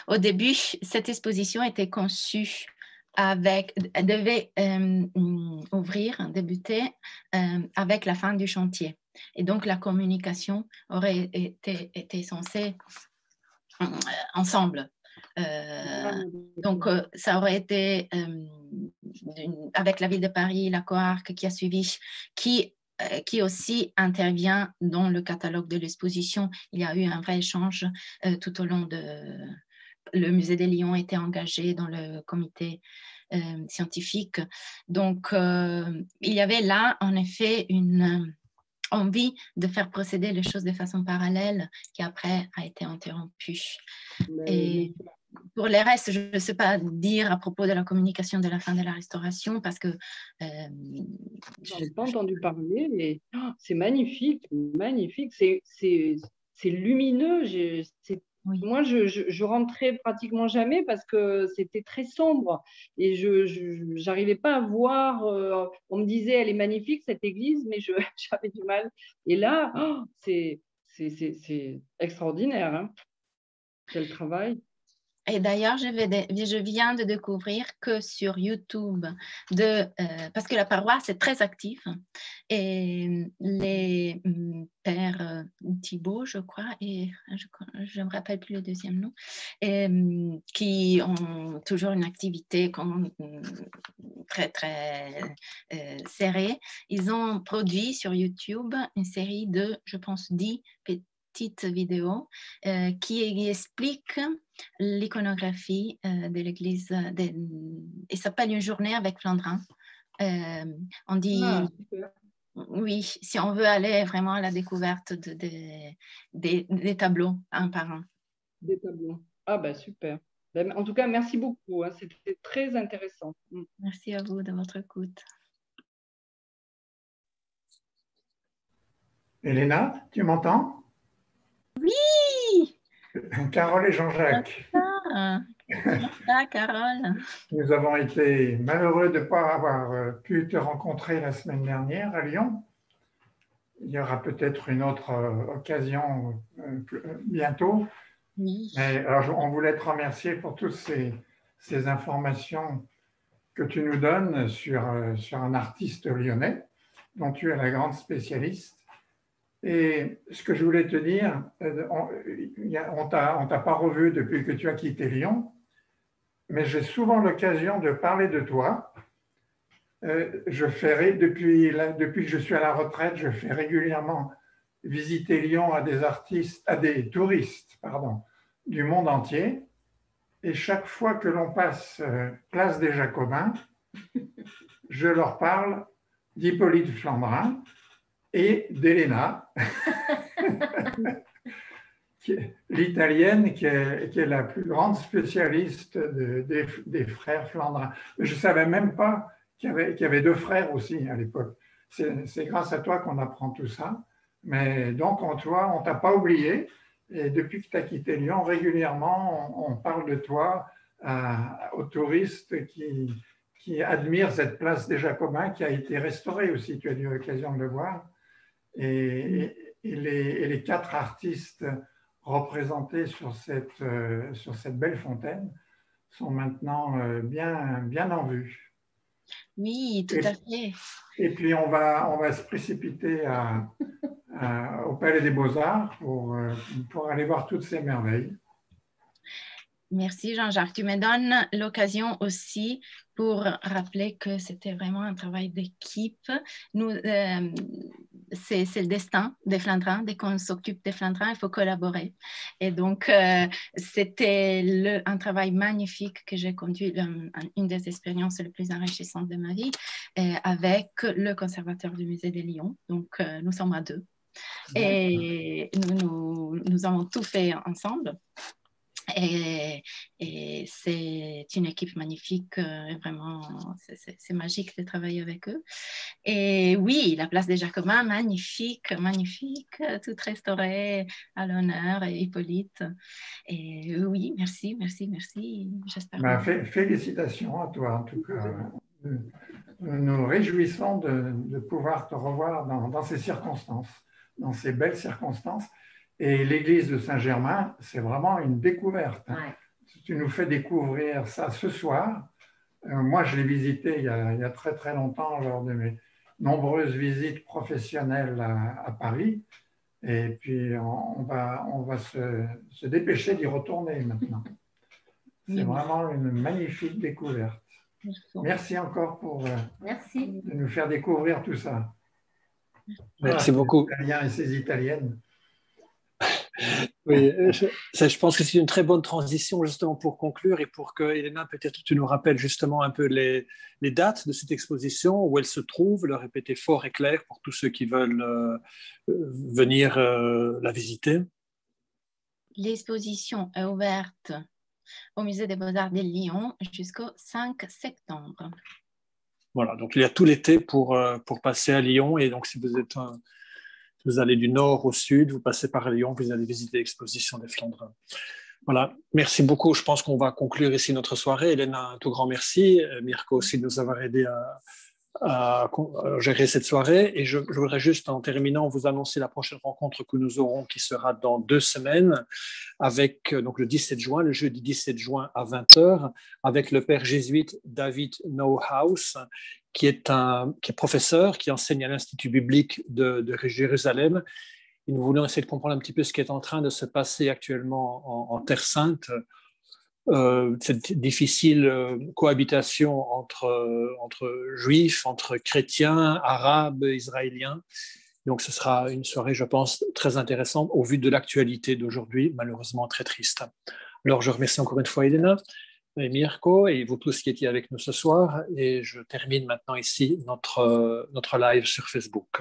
Au début, cette exposition était conçue devait débuter avec la fin du chantier. Et donc, la communication aurait été censée ensemble. Donc, ça aurait été avec la ville de Paris, la Coarque qui a suivi, qui aussi intervient dans le catalogue de l'exposition. Il y a eu un vrai échange tout au long de... Le musée des Lions était engagé dans le comité scientifique. Donc, il y avait là, en effet, une envie de faire procéder les choses de façon parallèle qui après a été interrompue. Et pour les restes, je ne sais pas dire à propos de la communication de la fin de la restauration parce que... je n'ai pas entendu parler, mais c'est magnifique, magnifique. C'est lumineux. Oui. Moi, je rentrais pratiquement jamais parce que c'était très sombre et je n'arrivais pas à voir. On me disait, elle est magnifique, cette église, mais j'avais du mal. Et là, c'est extraordinaire. Hein. Quel travail. Et d'ailleurs, je viens de découvrir que sur YouTube, parce que la paroisse est très active, et les pères Thibault, je crois, et je ne me rappelle plus le deuxième nom, qui ont toujours une activité très, très serrée, ils ont produit sur YouTube une série de, je pense, 10 petites vidéos qui expliquent l'iconographie de l'église. Il s'appelle Une journée avec Flandrin. On dit, oui, si on veut aller vraiment à la découverte des tableaux un par un. Des tableaux. Ah ben super. En tout cas, merci beaucoup. Hein. C'était très intéressant. Merci à vous de votre écoute. Elena, tu m'entends? Oui! Carole et Jean-Jacques. Ah, Carole. Nous avons été malheureux de ne pas avoir pu te rencontrer la semaine dernière à Lyon. Il y aura peut-être une autre occasion bientôt. Oui. Mais, alors, on voulait te remercier pour toutes ces informations que tu nous donnes sur un artiste lyonnais dont tu es la grande spécialiste. Et ce que je voulais te dire, on t'a pas revu depuis que tu as quitté Lyon, mais j'ai souvent l'occasion de parler de toi. Depuis que je suis à la retraite, je fais régulièrement visiter Lyon à des touristes, du monde entier. Et chaque fois que l'on passe place des Jacobins, je leur parle d'Hippolyte Flandrin et d'Elena, l'italienne qui est la plus grande spécialiste des frères Flandrin. Je ne savais même pas qu'il y avait deux frères aussi à l'époque. C'est grâce à toi qu'on apprend tout ça. Mais donc, on ne t'a pas oublié. Et depuis que tu as quitté Lyon, régulièrement, on parle de toi aux touristes qui admirent cette place des Jacobins qui a été restaurée aussi. Tu as eu l'occasion de le voir. Et les 4 artistes représentés sur cette belle fontaine sont maintenant bien en vue. Oui, tout à fait. Et puis, on va se précipiter au Palais des Beaux-Arts pour aller voir toutes ces merveilles. Merci Jean-Jacques. Tu me donnes l'occasion aussi pour rappeler que c'était vraiment un travail d'équipe. C'est le destin des Flandrins. Dès qu'on s'occupe des Flandrins, il faut collaborer. Et donc, c'était un travail magnifique que j'ai conduit, une des expériences les plus enrichissantes de ma vie, avec le conservateur du musée de Lyon. Donc, nous sommes à 2. Et nous avons tout fait ensemble. Et c'est une équipe magnifique, vraiment, c'est magique de travailler avec eux. Et oui, la place des Jacobins, magnifique, tout restauré à l'honneur, et Hippolyte. Et oui, merci, j'espère. Félicitations à toi, en tout cas. Nous nous réjouissons de pouvoir te revoir dans ces circonstances, dans ces belles circonstances. Et l'église de Saint-Germain, c'est vraiment une découverte. Ouais. Tu nous fais découvrir ça ce soir. Moi, je l'ai visité il y a très, très longtemps lors de mes nombreuses visites professionnelles à Paris. Et puis, on va se dépêcher d'y retourner maintenant. C'est vraiment une magnifique découverte. Merci encore de nous faire découvrir tout ça. Merci beaucoup. Ces Italiens et ces Italiennes. Oui, je pense que c'est une très bonne transition justement pour conclure et pour que, Elena, peut-être tu nous rappelles justement un peu les dates de cette exposition, où elle se trouve, le répéter fort et clair pour tous ceux qui veulent venir la visiter. L'exposition est ouverte au Musée des Beaux-Arts de Lyon jusqu'au 5 septembre. Voilà, donc il y a tout l'été pour passer à Lyon, et donc si vous allez du nord au sud, vous passez par Lyon, vous allez visiter l'exposition des Flandrins. Voilà, merci beaucoup. Je pense qu'on va conclure ici notre soirée. Elena, un tout grand merci. Mirko aussi de nous avoir aidé à gérer cette soirée. Et je voudrais juste, en terminant, vous annoncer la prochaine rencontre que nous aurons, qui sera dans 2 semaines, avec donc le 17 juin, le jeudi 17 juin à 20h, avec le père jésuite David Neuhaus, qui est professeur, qui enseigne à l'Institut biblique de Jérusalem. Et nous voulons essayer de comprendre un petit peu ce qui est en train de se passer actuellement en Terre Sainte, cette difficile cohabitation entre juifs, entre chrétiens, arabes, israéliens. Donc ce sera une soirée, je pense, très intéressante au vu de l'actualité d'aujourd'hui, malheureusement très triste. Alors je remercie encore une fois Elena et Mirko et vous tous qui étiez avec nous ce soir, et je termine maintenant ici notre live sur Facebook.